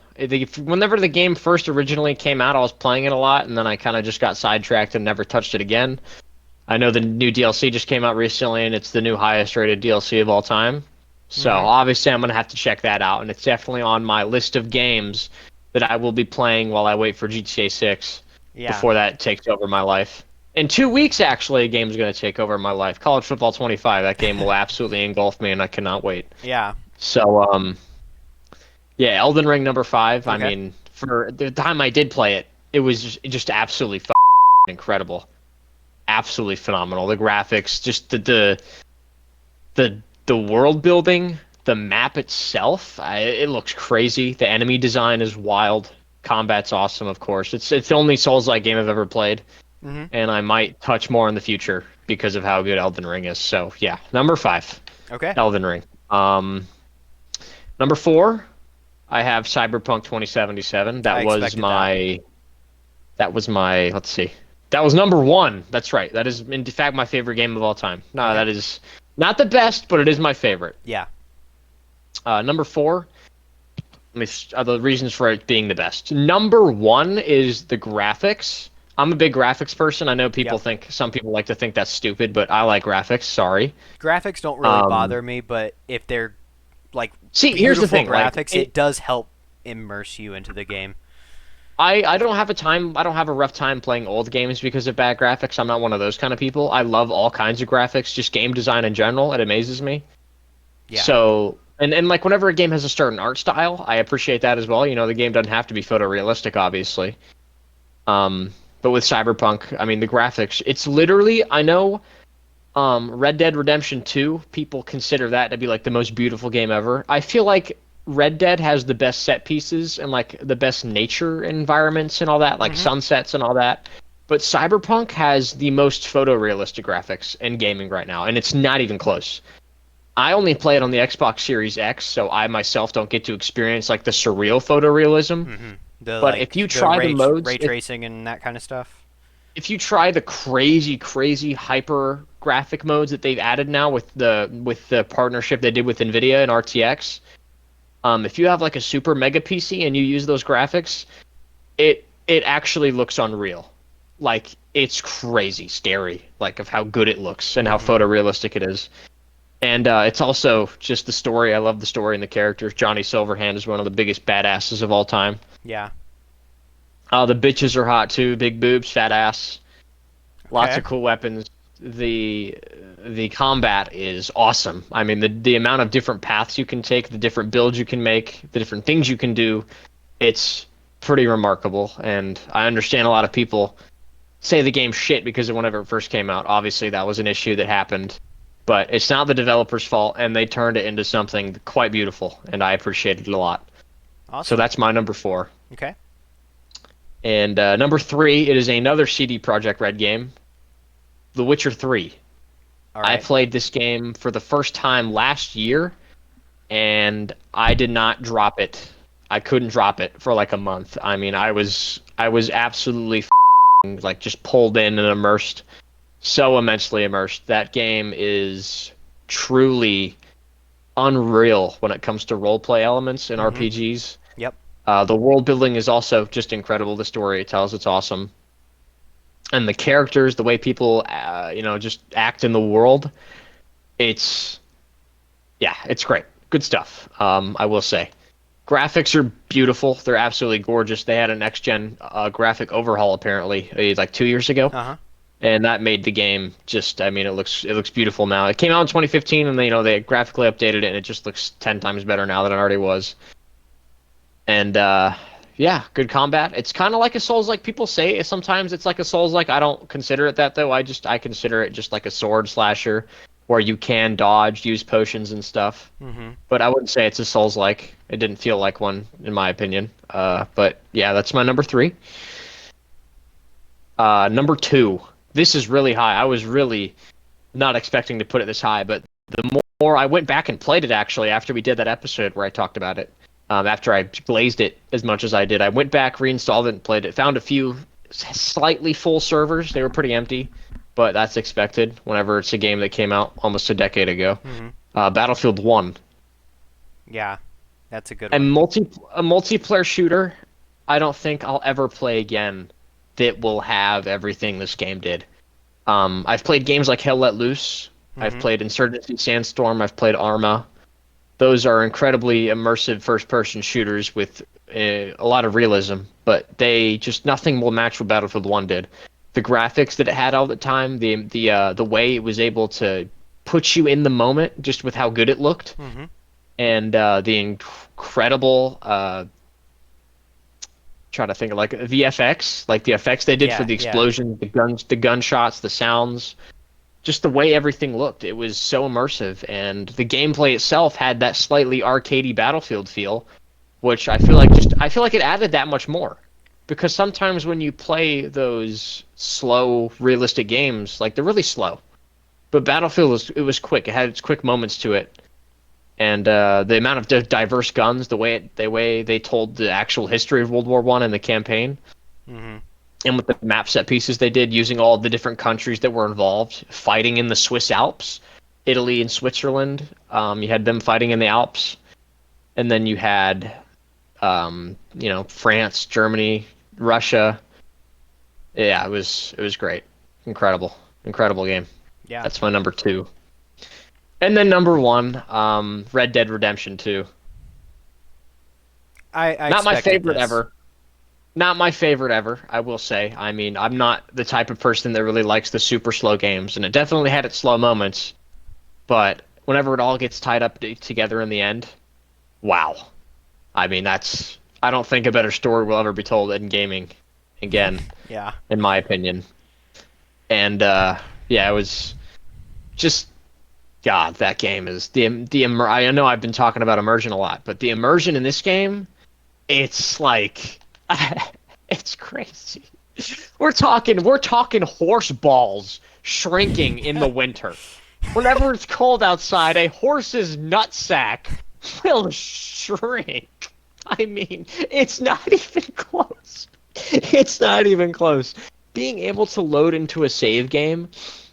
whenever the game first originally came out, I was playing it a lot, and then I kind of just got sidetracked and never touched it again. I know the new DLC just came out recently, and it's the new highest rated DLC of all time. So obviously I'm going to have to check that out, and it's definitely on my list of games that I will be playing while I wait for GTA 6 before that takes over my life. In 2 weeks, actually, a game's going to take over my life. College Football 25, that game will absolutely engulf me, and I cannot wait. Yeah. So, Elden Ring number 5. Okay. I mean, for the time I did play it, it was just absolutely incredible. Absolutely phenomenal. The graphics, just the world building, the map itself, it looks crazy. The enemy design is wild. Combat's awesome, of course. It's the only Souls-like game I've ever played, and I might touch more in the future. because of how good Elden Ring is. So yeah, number 5, Okay. Elden Ring. Number 4, I have Cyberpunk 2077. I expected that. That was my, let's see. That was number 1. That's right. That is, in fact, my favorite game of all time. No, Okay. that is not the best, but it is my favorite. Yeah. Number 4, the reasons for it being the best. Number 1 is the graphics. I'm a big graphics person. I know Yep. some people like to think that's stupid, but I like graphics. Sorry. Graphics don't really Um, bother me, but if they're like See, here's the beautiful thing. Like, graphics, it does help immerse you into the game. I don't have I don't have a rough time playing old games because of bad graphics. I'm not one of those kind of people. I love all kinds of graphics, just game design in general. It amazes me. Yeah. So, and like whenever a game has a certain art style, I appreciate that as well. You know, the game doesn't have to be photorealistic, obviously. But with Cyberpunk, I mean, the graphics, it's literally, I know, Red Dead Redemption 2, people consider that to be like the most beautiful game ever. I feel like Red Dead has the best set pieces and like the best nature environments and all that, like Mhm. sunsets and all that. But Cyberpunk has the most photorealistic graphics in gaming right now, and it's not even close. I only play it on the Xbox Series X, so I myself don't get to experience like the surreal photorealism. Mhm. The But if like you the try the modes, ray tracing and that kind of stuff. if you try the crazy hyper graphic modes that they've added now with the partnership they did with Nvidia and RTX, if you have like a super mega PC and you use those graphics, it actually looks unreal. Like it's crazy scary, like of how good it looks and how Mhm. photorealistic it is. And it's also just the story. I love the story and the characters. Johnny Silverhand is one of the biggest badasses of all time. Yeah. The bitches are hot too. Big boobs, fat ass, lots Okay. of cool weapons. The combat is awesome. I mean, the amount of different paths you can take, the different builds you can make, the different things you can do, it's pretty remarkable. And I understand a lot of people say the game's shit because of whenever it first came out. Obviously, that was an issue that happened, but it's not the developer's fault, and they turned it into something quite beautiful, and I appreciate it a lot. So Awesome. that's my number 4. Okay. And number 3, it is another CD Projekt Red game, The Witcher 3. All I right. played this game for the first time last year, and I did not drop it. I couldn't drop it for like a month. I mean, I was absolutely like just pulled in and immersed, so immensely immersed. That game is truly unreal when it comes to role play elements in Mhm. RPGs. Yep. The world building is also just incredible. The story it tells, it's awesome, and the characters, the way people, just act in the world, it's yeah, it's great. Good stuff. I will say. Graphics are beautiful. They're absolutely gorgeous. They had a next gen graphic overhaul apparently like 2 years ago, Uh-huh. and that made the game just. I mean, it looks beautiful now. It came out in 2015, and they graphically updated it, and it just looks 10 times better now than it already was. And yeah, good combat. It's kind of like a Souls like people say. Sometimes it's like a Souls like. I don't consider it that though. I consider it just like a sword slasher where you can dodge, use potions and stuff. Mhm. But I wouldn't say it's a Souls like. It didn't feel like one in my opinion. But yeah, that's my number 3. Number 2. This is really high. I was really not expecting to put it this high, but the more I went back and played it actually after we did that episode where I talked about it, after I glazed it as much as I did, I went back, reinstalled it, and played it. Found a few slightly full servers. They were pretty empty, but that's expected whenever it's a game that came out almost a decade ago. Mhm. Battlefield 1. Yeah. That's a good A one. multiplayer shooter I don't think I'll ever play again that will have everything this game did. I've played games like Hell Let Loose. I've Mhm. played Insurgency Sandstorm. I've played Arma. Those are incredibly immersive first-person shooters with a lot of realism, but they just nothing will match what Battlefield 1 did. The graphics that it had all the time, the way it was able to put you in the moment just with how good it looked, Mhm. and the incredible trying to think of like VFX, like the effects they did for Yeah. the Yeah. explosions, the gunshots, the sounds, just the way everything looked. It was so immersive, and the gameplay itself had that slightly arcadey Battlefield feel, which I feel like it added that much more. Because sometimes when you play those slow, realistic games, like they're really slow. but Battlefield was quick. It had its quick moments to it, and the amount of diverse guns, the way they told the actual history of World War One and the campaign, Mm-hmm. and with the map set pieces they did, using all the different countries that were involved, fighting in the Swiss Alps, Italy and Switzerland. You had them fighting in the Alps, and then you had, France, Germany, Russia. Yeah, it was great, incredible game. Yeah, That's my number two. And then number one, Red Dead Redemption 2. I Not my expected favorite this. ever. Not my favorite ever, I will say. I mean, I'm not the type of person that really likes the super slow games, and it definitely had its slow moments. But whenever it all gets tied up together in the end, wow. I mean, I don't think a better story will ever be told in gaming again, Yeah. in my opinion. And yeah, it was just God. That game is I know I've been talking about immersion a lot, but the immersion in this game, it's like it's crazy. We're talking horse balls shrinking in the winter. Whenever it's cold outside, a horse's nutsack will shrink. I mean, it's not even close. It's not even close. Being able to load into a save game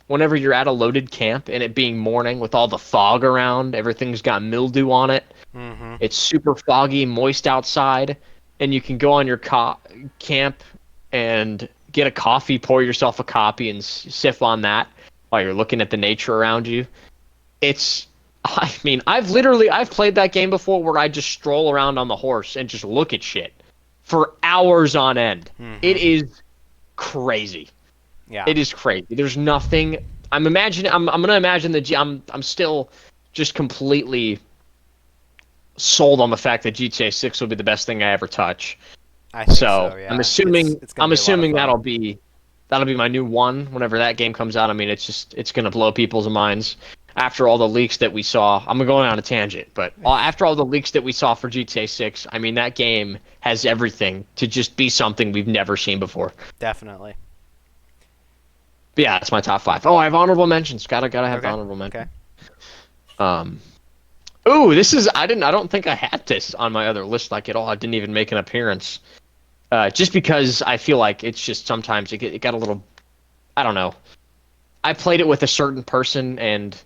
whenever you're at a loaded camp and it being morning with all the fog around, everything's got mildew on it. Mm-hmm. It's super foggy, moist outside, and you can go on your camp and get a coffee, pour yourself a coffee, and sip on that while you're looking at the nature around you. I mean, I've played that game before where I just stroll around on the horse and just look at shit for hours on end. Mm-hmm. It is crazy. Yeah. It is crazy. There's nothing. I'm gonna imagine I'm still just completely sold on the fact that GTA 6 will be the best thing I ever touch. I think So so. Yeah. I'm assuming It's gonna I'm be a lot of assuming fun. that'll be my new one whenever that game comes out. I mean, it's gonna blow people's minds after all the leaks that we saw. I'm going on a tangent, but after all the leaks that we saw for GTA 6, I mean that game has everything to just be something we've never seen before. Definitely. But yeah, it's my top five. Oh, I have honorable mentions. Gotta have the Okay. honorable Okay. mention. Um, Ooh, this is I don't think I had this on my other list like at all. I didn't even make an appearance. Just because I feel like it's just sometimes it got a little, I don't know. I played it with a certain person and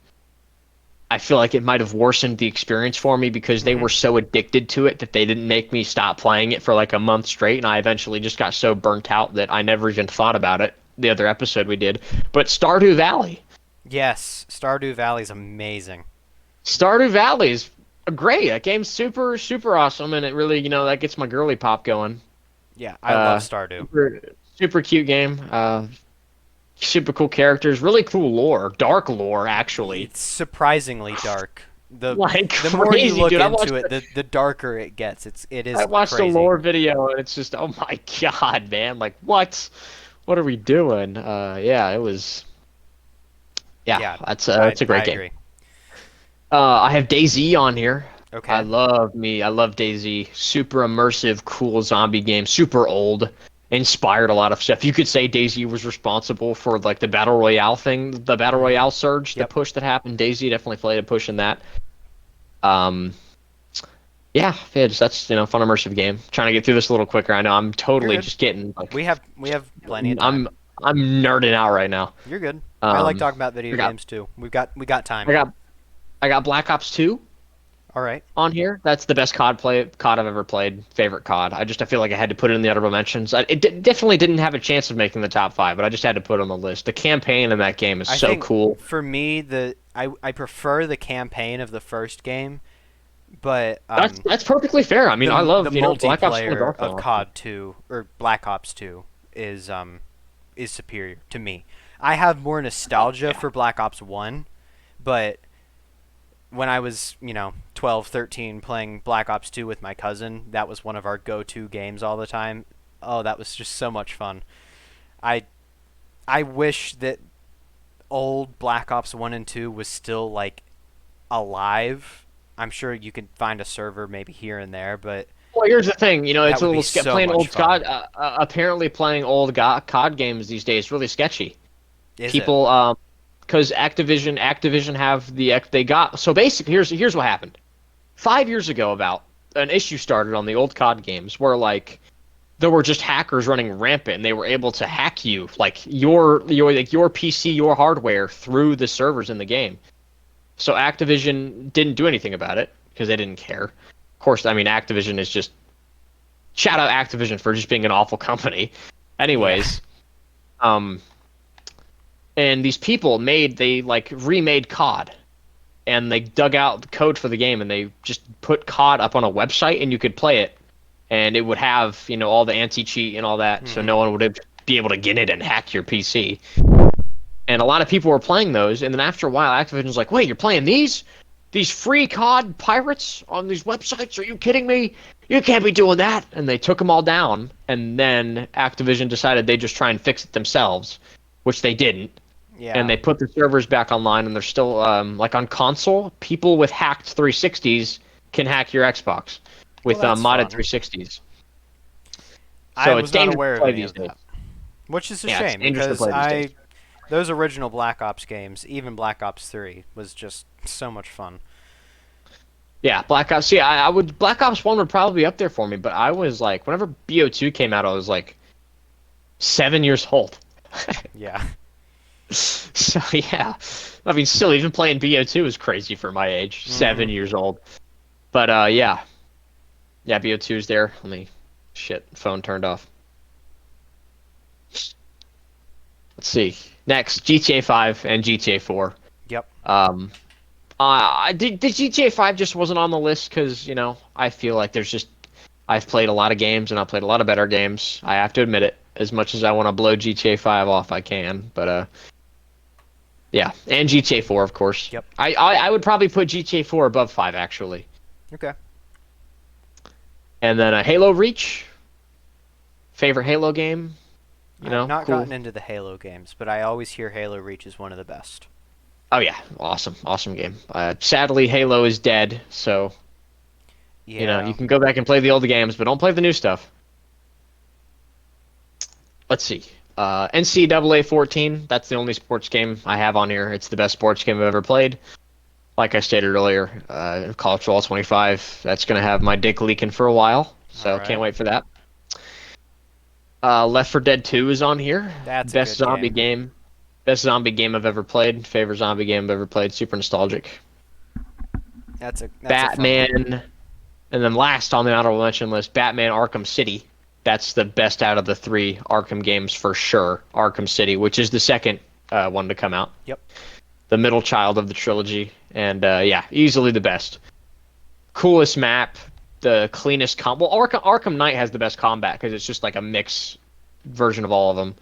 I feel like it might have worsened the experience for me because they Mm-hmm. were so addicted to it that they didn't make me stop playing it for like a month straight, and I eventually just got so burnt out that I never even thought about it. The other episode we did, but Stardew Valley. Yes. Stardew Valley is amazing. Stardew Valley is great. That game's super awesome, and it really that gets my girly pop going. Yeah. I love Uh, Stardew. super cute game. Super cool characters, really cool lore, dark lore actually. It's surprisingly dark. The Like the more you crazy, look dude. into it, the darker it gets. It I is watched a crazy. lore video and it's just, oh my god, man. Like what are we doing? Yeah, it was. Yeah, Yeah. that's a I great game. agree. I have DayZ on here. Okay. I love DayZ. Super immersive, cool zombie game. Super old. Inspired a lot of stuff. You could say DayZ was responsible for like the battle royale thing, the battle Mm-hmm. royale surge, the Yep. push that happened. DayZ definitely played a push in that. Um, yeah, that's fun immersive game. Trying to get through this a little quicker. I know I'm You're totally good. just getting like We have plenty of time. I'm I'm nerding out right now. You're good. I like Um, talking about video I got games too. We got time. I got I got Black Ops 2 All right. on here. That's the best COD I've ever played. Favorite COD. I feel like I had to put it in the honorable mentions. Definitely didn't have a chance of making the top five, but I just had to put it on the list. The campaign in that game is I so think cool. for me I prefer the campaign of the first game, but That's perfectly fair. I mean, I the love Black Ops 2 multiplayer of Dark. COD 2 or Black Ops 2 is superior to me. I have more nostalgia for Black Ops 1, but when I was, 12, 13 playing Black Ops 2 with my cousin, that was one of our go-to games all the time. Oh, that was just so much fun. I I wish that old Black Ops 1 and 2 was still like alive. I'm sure you could find a server maybe here and there, but Well, here's the thing. that It's a would be little so playing much old fun. COD. Apparently, playing old COD games these days is really sketchy. Is it? People because Activision have they got so basically here's what happened. 5 years ago, about an issue started on the old COD games where like there were just hackers running rampant, and they were able to hack you like your PC, your hardware through the servers in the game. So Activision didn't do anything about it because they didn't care. Of course, I mean Activision is just shout out Activision for just being an awful company. Anyways, um, and these people they like remade COD, and they dug out the code for the game, and they just put COD up on a website, and you could play it, and it would have all the anti-cheat and all that, so no one would be able to get it and hack your PC. And a lot of people were playing those, and then after a while, Activision's like, "Wait, you're playing these free COD pirates on these websites? Are you kidding me? You can't be doing that!" And they took them all down, and then Activision decided they'd just try and fix it themselves, which they didn't. Yeah. And they put the servers back online, and they're still like on console. People with hacked 360s can hack your Xbox with Well, that's modded fun. 360s. I So was it's not dangerous aware to of play any these of days. that. Which is a Yeah, it's shame dangerous to because play these days. those original Black Ops games, even Black Ops 3, was just so much fun. Yeah, Black Ops. See, I would Black Ops 1 would probably be up there for me, but I was like, whenever BO2 came out, I was like 7 years old. Yeah. So yeah, I mean, still even playing BO2 is crazy for my age. 7 years old. But yeah, BO2 is there. Let me, phone turned off. Let's see. Next, GTA 5 and GTA 4. Yep. The GTA 5 just wasn't on the list because I feel like I've played a lot of games, and I've played a lot of better games. I have to admit it. As much as I want to blow GTA 5 off, I can. But yeah, and GTA 4, of course. Yep. I would probably put GTA 4 above 5, actually. Okay. And then Halo Reach. Favorite Halo game? I've not cool. gotten into the Halo games, but I always hear Halo Reach is one of the best. Oh yeah, awesome game. Sadly, Halo is dead, so Yeah. you can go back and play the old games, but don't play the new stuff. Let's see. NCAA 14, that's the only sports game I have on here. It's the best sports game I've ever played. Like I stated earlier, College Football 25, that's going to have my dick leaking for a while, so Alright. can't wait for that. Left 4 Dead 2 is on here. That's Best a good zombie game. Best zombie game I've ever played. Favorite zombie game I've ever played. Super nostalgic. That's a fun one. Batman. And then last on the honorable mention list, Batman Arkham City. That's the best out of the 3 Arkham games for sure. Arkham City, which is the second one to come out. Yep. The middle child of the trilogy. And yeah, easily the best. Coolest map. The cleanest well, Arkham Knight has the best combat because it's just like a mix version of all of them.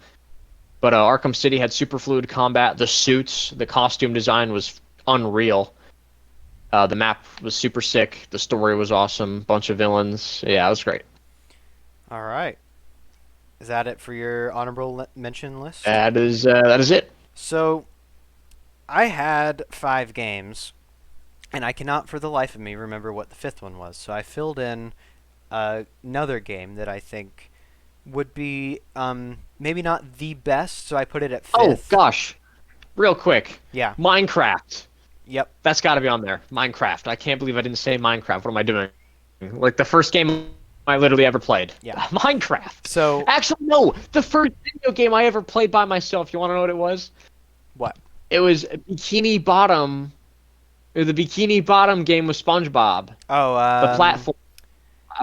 But Arkham City had super fluid combat. The suits, the costume design was unreal. The map was super sick. The story was awesome. Bunch of villains. Yeah, it was great. All right. Is that it for your honorable mention list? That is it. So, I had 5 games, and I cannot for the life of me remember what the 5th one was. So I filled in another game that I think would be maybe not the best, so I put it at 5th. Oh gosh, real quick. Yeah. Minecraft. Yep. That's got to be on there. Minecraft. I can't believe I didn't say Minecraft. What am I doing? Like the first game I literally ever played. Yeah. Minecraft. So Actually, no. The first video game I ever played by myself. You want to know what it was? what? It was Bikini Bottom. It was the Bikini Bottom game with SpongeBob. Oh, The platform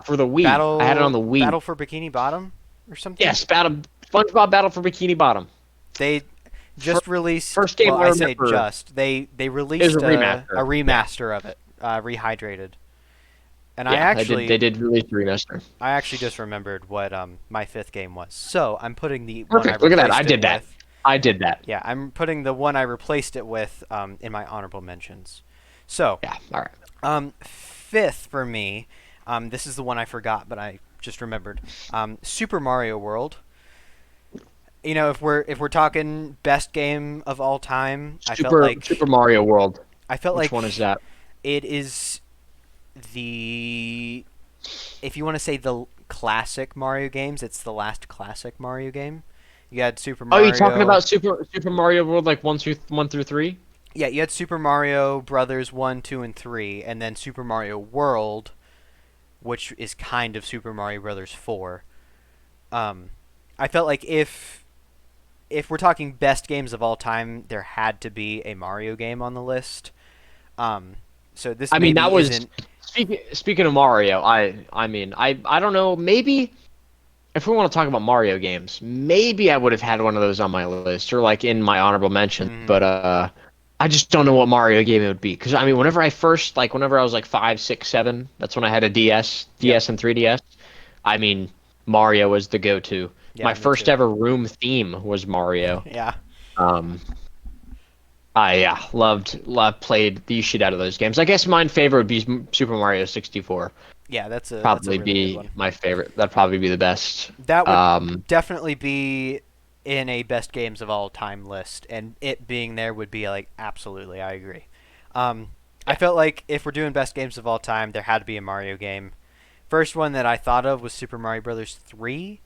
for the Wii. Battle. I had it on the Wii. Battle for Bikini Bottom, or something. Yes, SpongeBob Battle for Bikini Bottom. They just released. First game well, I I say remember. just. They released a remaster. a remaster of it, rehydrated. And Yeah, they did release the remaster. I actually just remembered what my 5th game was. So I'm putting the Perfect. one I Look at that. replaced I it did that. with- I did that. Yeah, I'm putting the one I replaced it with in my honorable mentions. So, Yeah. All right. 5th for me, this is the one I forgot, but I just remembered. Super Mario World. You know, if we're talking best game of all time, I felt like Super Mario World. I felt Which like one is that? it is the, if you want to say the classic Mario games, it's the last classic Mario game. You had Super Oh, you talking Mario. about Super Mario World like one through three? Yeah, you had Super Mario Brothers 1, 2, and 3, and then Super Mario World, which is kind of Super Mario Brothers 4. Um, I felt like if we're talking best games of all time, there had to be a Mario game on the list. Um, so this I mean, that maybe was isn't. speaking of Mario. I mean, I don't know. Maybe if we want to talk about Mario games, maybe I would have had one of those on my list or like in my honorable mention. Mhm. But I just don't know what Mario game it would be because I mean, whenever I was like 5, 6, 7, that's when I had a DS, Yep. DS and 3DS. I mean, Mario was the go-to. Yeah, My me first too. ever room theme was Mario. Yeah. Um, I yeah, loved played the shit out of those games. I guess my favorite would be Super Mario 64. Yeah, that's a Probably really good be one. my favorite. That'd probably be the best. That would Um, definitely be in a best games of all time list, and it being there would be like absolutely. I agree. Um, I yeah. felt like if we're doing best games of all time, there had to be a Mario game. First one that I thought of was Super Mario Brothers 3,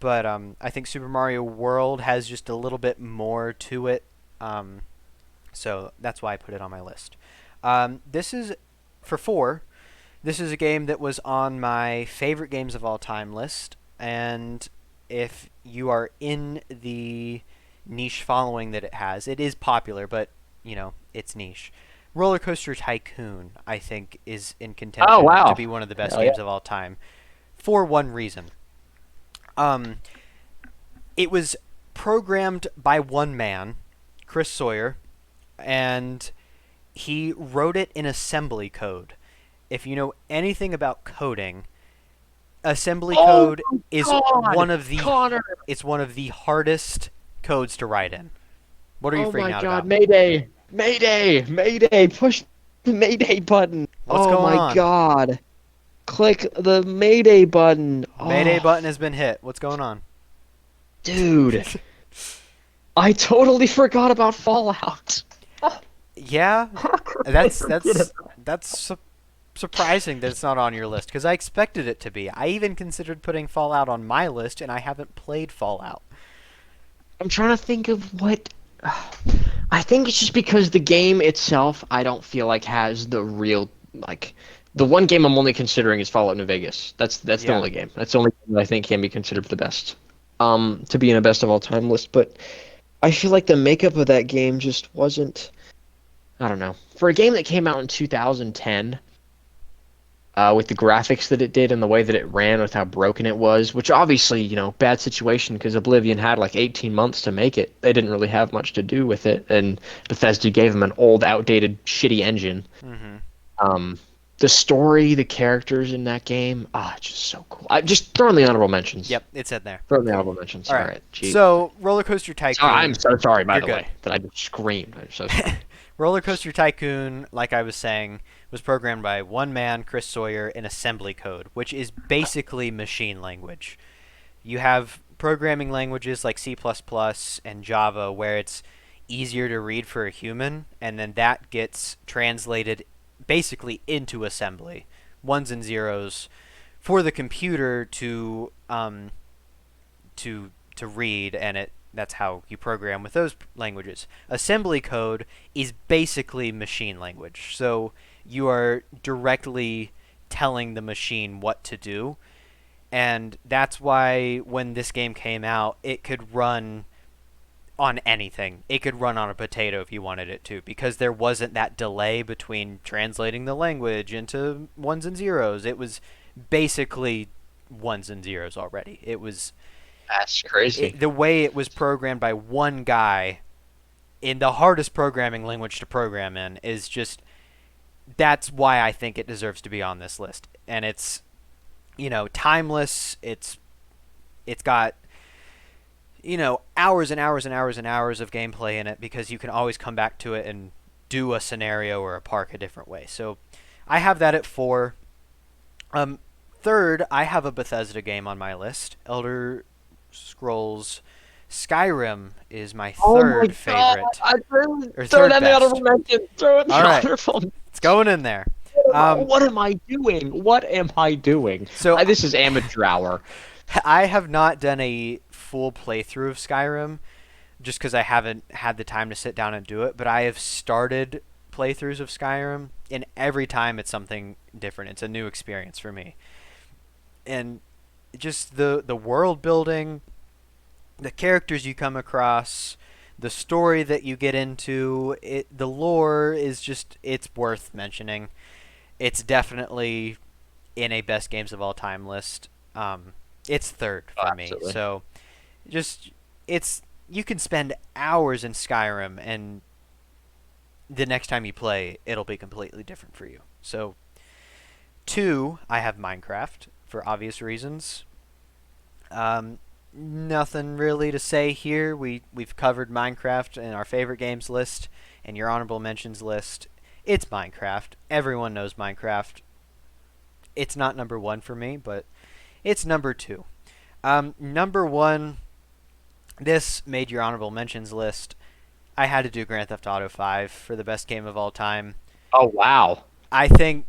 but I think Super Mario World has just a little bit more to it. Um, so that's why I put it on my list. This is for 4. This is a game that was on my favorite games of all time list, and if you are in the niche following that it has, it is popular, but it's niche. Roller Coaster Tycoon, I think, is in Oh contention to wow. be one of the best Hell yeah. games of all time, for one reason. Um, it was programmed by one man, Chris Sawyer, and he wrote it in assembly code. If you know anything about coding, assembly Oh code my is God, Connor. one of the hardest codes to write in. What are you Oh freaking my out God, about? Mayday, Mayday, Mayday. Push the Mayday button. What's Oh going my on? God. Click the Mayday button. Mayday Oh, button has been hit. What's going on? dude. I totally forgot about Fallout. Yeah, How could I that's forget that's about that's surprising that it's not on your list because I expected it to be. I even considered putting Fallout on my list, and I haven't played Fallout. I'm trying to think of what. I think it's just because the game itself, I don't feel like has the real like. The one game I'm only considering is Fallout New Vegas. That's the Yeah. only game. That's the only game that I think can be considered the best. To be in a best of all time list. But I feel like the makeup of that game just wasn't. I don't know. For a game that came out in 2010, with the graphics that it did and the way that it ran with how broken it was, which obviously, bad situation because Oblivion had like 18 months to make it. They didn't really have much to do with it, and Bethesda gave them an old, outdated, shitty engine. Mm-hmm. Um, the story, the characters in that game, it's just so cool. I just throw in the honorable mentions. Yep, it's in there. Throw in the honorable mentions. All All right. right, jeez. So, Roller Coaster Sorry, I'm Tycoon, so sorry, by you're the good. way, that I just screamed. I'm so sorry. Roller Coaster Tycoon, like I was saying, was programmed by one man, Chris Sawyer, in assembly code, which is basically machine language. You have programming languages like C++ and Java where it's easier to read for a human, and then that gets translated basically into assembly, ones and zeros, for the computer to read, and that's how you program with those languages. Assembly code is basically machine language. So you are directly telling the machine what to do. And that's why when this game came out, it could run on anything. It could run on a potato if you wanted it to, because there wasn't that delay between translating the language into ones and zeros. It was basically ones and zeros already. That's crazy. The way it was programmed by one guy in the hardest programming language to program in is just that's why I think it deserves to be on this list. And it's timeless. It's got hours and hours and hours and hours of gameplay in it because you can always come back to it and do a scenario or a park a different way. So I have that at 4. Third, I have a Bethesda game on my list. Elder Scrolls Skyrim is my Oh my third God! favorite, I really or throw it third on the best. honorable mention. Throw it in All the right, honorable. it's going in there. Um, What am I doing? What am I doing? so This is amateur hour. I have not done a full playthrough of Skyrim just because I haven't had the time to sit down and do it, but I have started playthroughs of Skyrim, and every time it's something different. It's a new experience for me. And just the world building, the characters you come across, the story that you get into, the lore is just it's worth mentioning. It's definitely in a best games of all time list. It's third Oh, for me. absolutely. So just it's you can spend hours in Skyrim and the next time you play it'll be completely different for you. So two, I have Minecraft for obvious reasons. Um, Nothing really to say here. We've covered Minecraft in our favorite games list and your honorable mentions list. It's Minecraft. Everyone knows Minecraft. It's not number one for me, but it's number two. Number one, this made your honorable mentions list. I had to do Grand Theft Auto 5 for the best game of all time. Oh wow. I think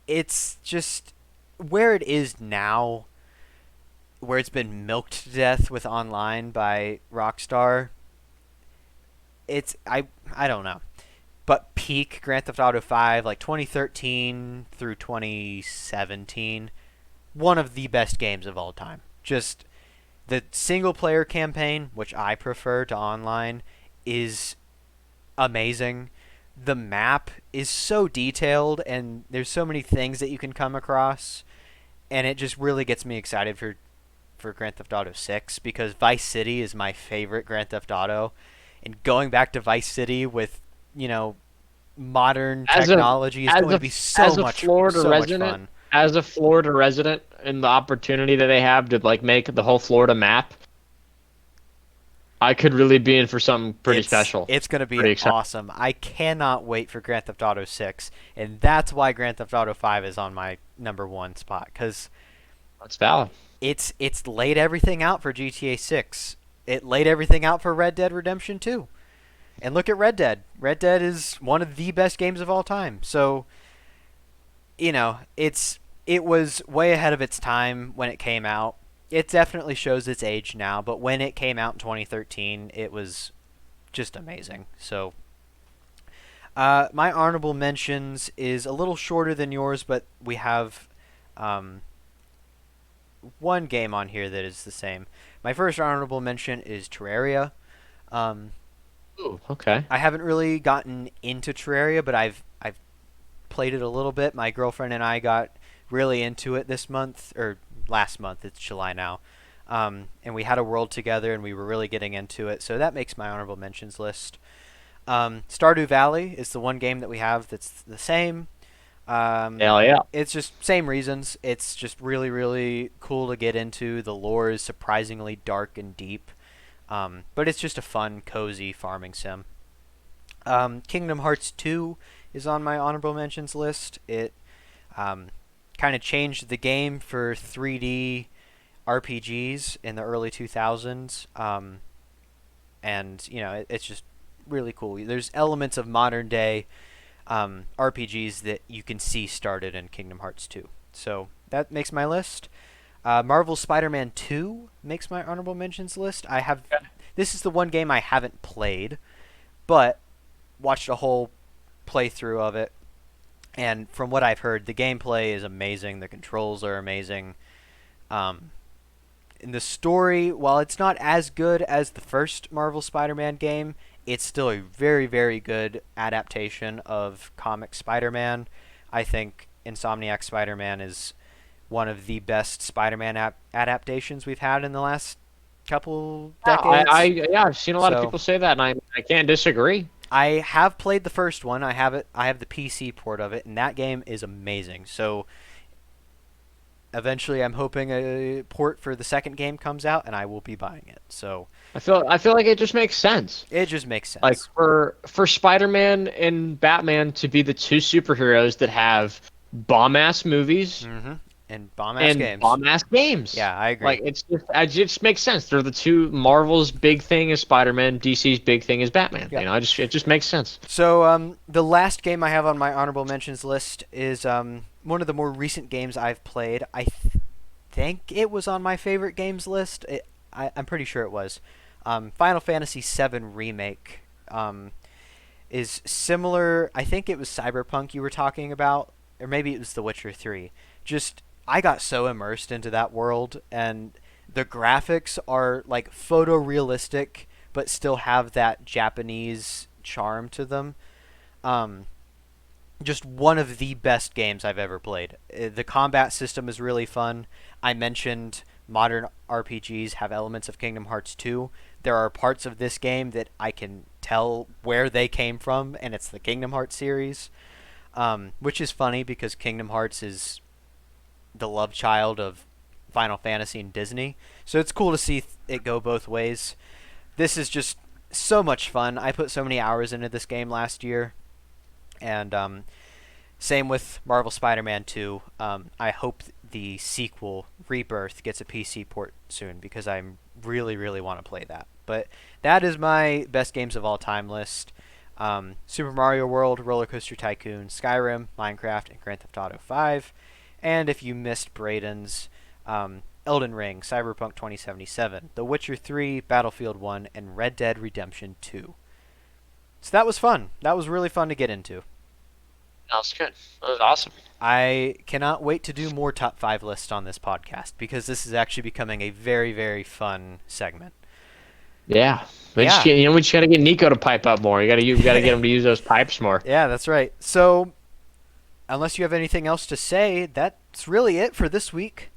it's just where it is now, where it's been milked to death with online by Rockstar. It's I don't know, but peak Grand Theft Auto 5, like 2013 through 2017, one of the best games of all time. Just the single player campaign, which I prefer to online, is amazing. The map is so detailed and there's so many things that you can come across, and it just really gets me excited for Grand Theft Auto 6 because Vice City is my favorite Grand Theft Auto, and going back to Vice City with, you know, modern As a technology is as going to a be as a Florida so much resident, fun. and the opportunity that they have to like make the whole Florida map, I could really be in for something pretty special. It's going to be Pretty exciting. awesome. I cannot wait for Grand Theft Auto 6, and that's why Grand Theft Auto 5 is on my number 1 spot cuz That's valid. it's laid everything out for GTA 6. It laid everything out for Red Dead Redemption 2. And look at Red Dead. Red Dead is one of the best games of all time. So, you know, it was way ahead of its time when it came out. It definitely shows its age now, but when it came out in 2013, it was just amazing. So, my honorable mentions is a little shorter than yours, but we have um, one game on here that is the same. My first honorable mention is Terraria. Um, Ooh, okay. I haven't really gotten into Terraria, but I've played it a little bit. My girlfriend and I got really into it this month or last month. It's July now, and we had a world together, and we were really getting into it. So that makes my honorable mentions list. Stardew Valley is the one game that we have that's the same. Hell yeah. It's just same reasons. It's just really really cool to get into. The lore is surprisingly dark and deep. But it's just a fun, cozy farming sim. Kingdom Hearts 2 is on my honorable mentions list. It kind of changed the game for 3D RPGs in the early 2000s. And, you know, it's just really cool. There's elements of modern day RPGs that you can see started in Kingdom Hearts 2. So that makes my list. Marvel Spider-Man 2 makes my honorable mentions list. This is the one game I haven't played, but watched a whole playthrough of it. And from what I've heard, the gameplay is amazing. The controls are amazing. Um, and the story, while it's not as good as the first Marvel Spider-Man game, it's still a very, very good adaptation of comic Spider-Man. I think Insomniac Spider-Man is one of the best Spider-Man adaptations we've had in the last couple Yeah, decades. yeah, I've seen a lot of So people say that, and I can't disagree. I have played the first one. I have it. I have the PC port of it, and that game is amazing. So eventually, I'm hoping a port for the second game comes out, and I will be buying it. So I feel like it just makes sense. it just makes Like sense. for Spider-Man and Batman to be the two superheroes that have bomb-ass movies Mm-hmm. And bomb ass and games. bomb-ass games. Yeah, I agree. Like it just makes sense. They're the two. Marvel's big thing is Spider-Man. DC's big thing is Batman. Yeah. It just makes sense. So the last game I have on my honorable mentions list is one of the more recent games I've played. I think it was on my favorite games list. I'm pretty sure it was. Final Fantasy VII Remake is similar. I think it was Cyberpunk you were talking about, or maybe it was The Witcher 3. Just I got so immersed into that world, and the graphics are like photorealistic, but still have that Japanese charm to them. Um, just one of the best games I've ever played. The combat system is really fun. I mentioned modern RPGs have elements of Kingdom Hearts 2. There are parts of this game that I can tell where they came from, and it's the Kingdom Hearts series, which is funny because Kingdom Hearts is the love child of Final Fantasy and Disney. So it's cool to see it go both ways. This is just so much fun. I put so many hours into this game last year, and same with Marvel Spider-Man 2. I hope the sequel, Rebirth, gets a PC port soon because I really, really want to play that. But that is my best games of all time list. Super Mario World, Roller Coaster Tycoon, Skyrim, Minecraft, and Grand Theft Auto 5. And if you missed Braden's, Elden Ring, Cyberpunk 2077, The Witcher 3, Battlefield 1, and Red Dead Redemption 2. So that was fun. That was really fun to get into. That was good. That was awesome. I cannot wait to do more top 5 lists on this podcast because this is actually becoming a very, very fun segment. Yeah. We Yeah. we just gotta get Nico to pipe up more. You gotta get him to use those pipes more. Yeah, that's right. So, unless you have anything else to say, that's really it for this week.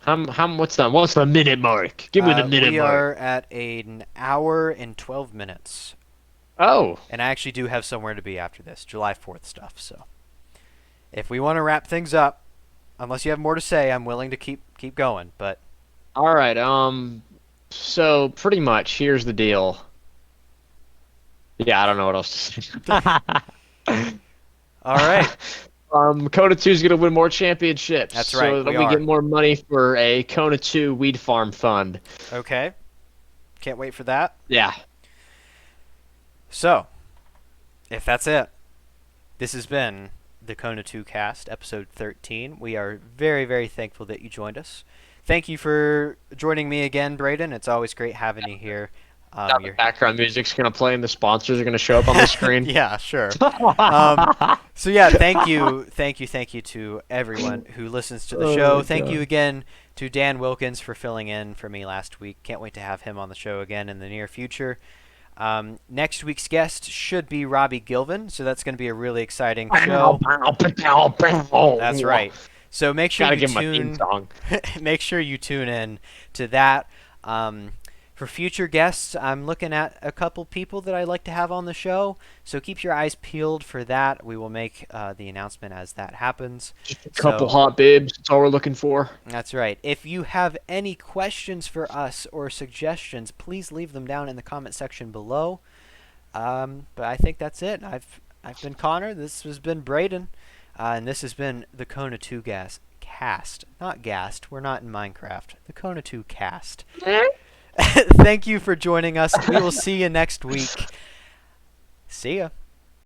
What's the minute mark? Give me the minute We mark. are at an hour and 12 minutes. Oh. And I actually do have somewhere to be after this, July 4th stuff. So, if we want to wrap things up, unless you have more to say, I'm willing to keep going. But All right. So pretty much, here's the deal. Yeah, I don't know what else to say. all right, Kona 2 is gonna win more championships. That's right, So that we we are. get more money for a Kona 2 weed farm fund. okay, can't wait for that. Yeah. So, if that's it, this has been the Kona 2 cast, episode 13. We are very, very thankful that you joined us. Thank you for joining me again, Braden. It's always great having you here. Now the background music's gonna play and the sponsors are gonna show up on the screen. Yeah, sure. So yeah, thank you to everyone who listens to the show. Thank you again to Dan Wilkins for filling in for me last week. Can't wait to have him on the show again in the near future. Next week's guest should be Robbie Gilvin, so that's going to be a really exciting show. That's right. So make sure Gotta you give him a theme song. make sure you tune in to that. For future guests, I'm looking at a couple people that I'd like to have on the show, so keep your eyes peeled for that. We will make the announcement as that happens. Just a couple hot babes. That's all we're looking for. That's right. If you have any questions for us or suggestions, please leave them down in the comment section below. But I think that's it. I've been Connor. This has been Braden, and this has been the Kona 2 cast. Not Gast. We're not in Minecraft. The Kona 2 cast. Thank you for joining us. We will see you next week. See ya.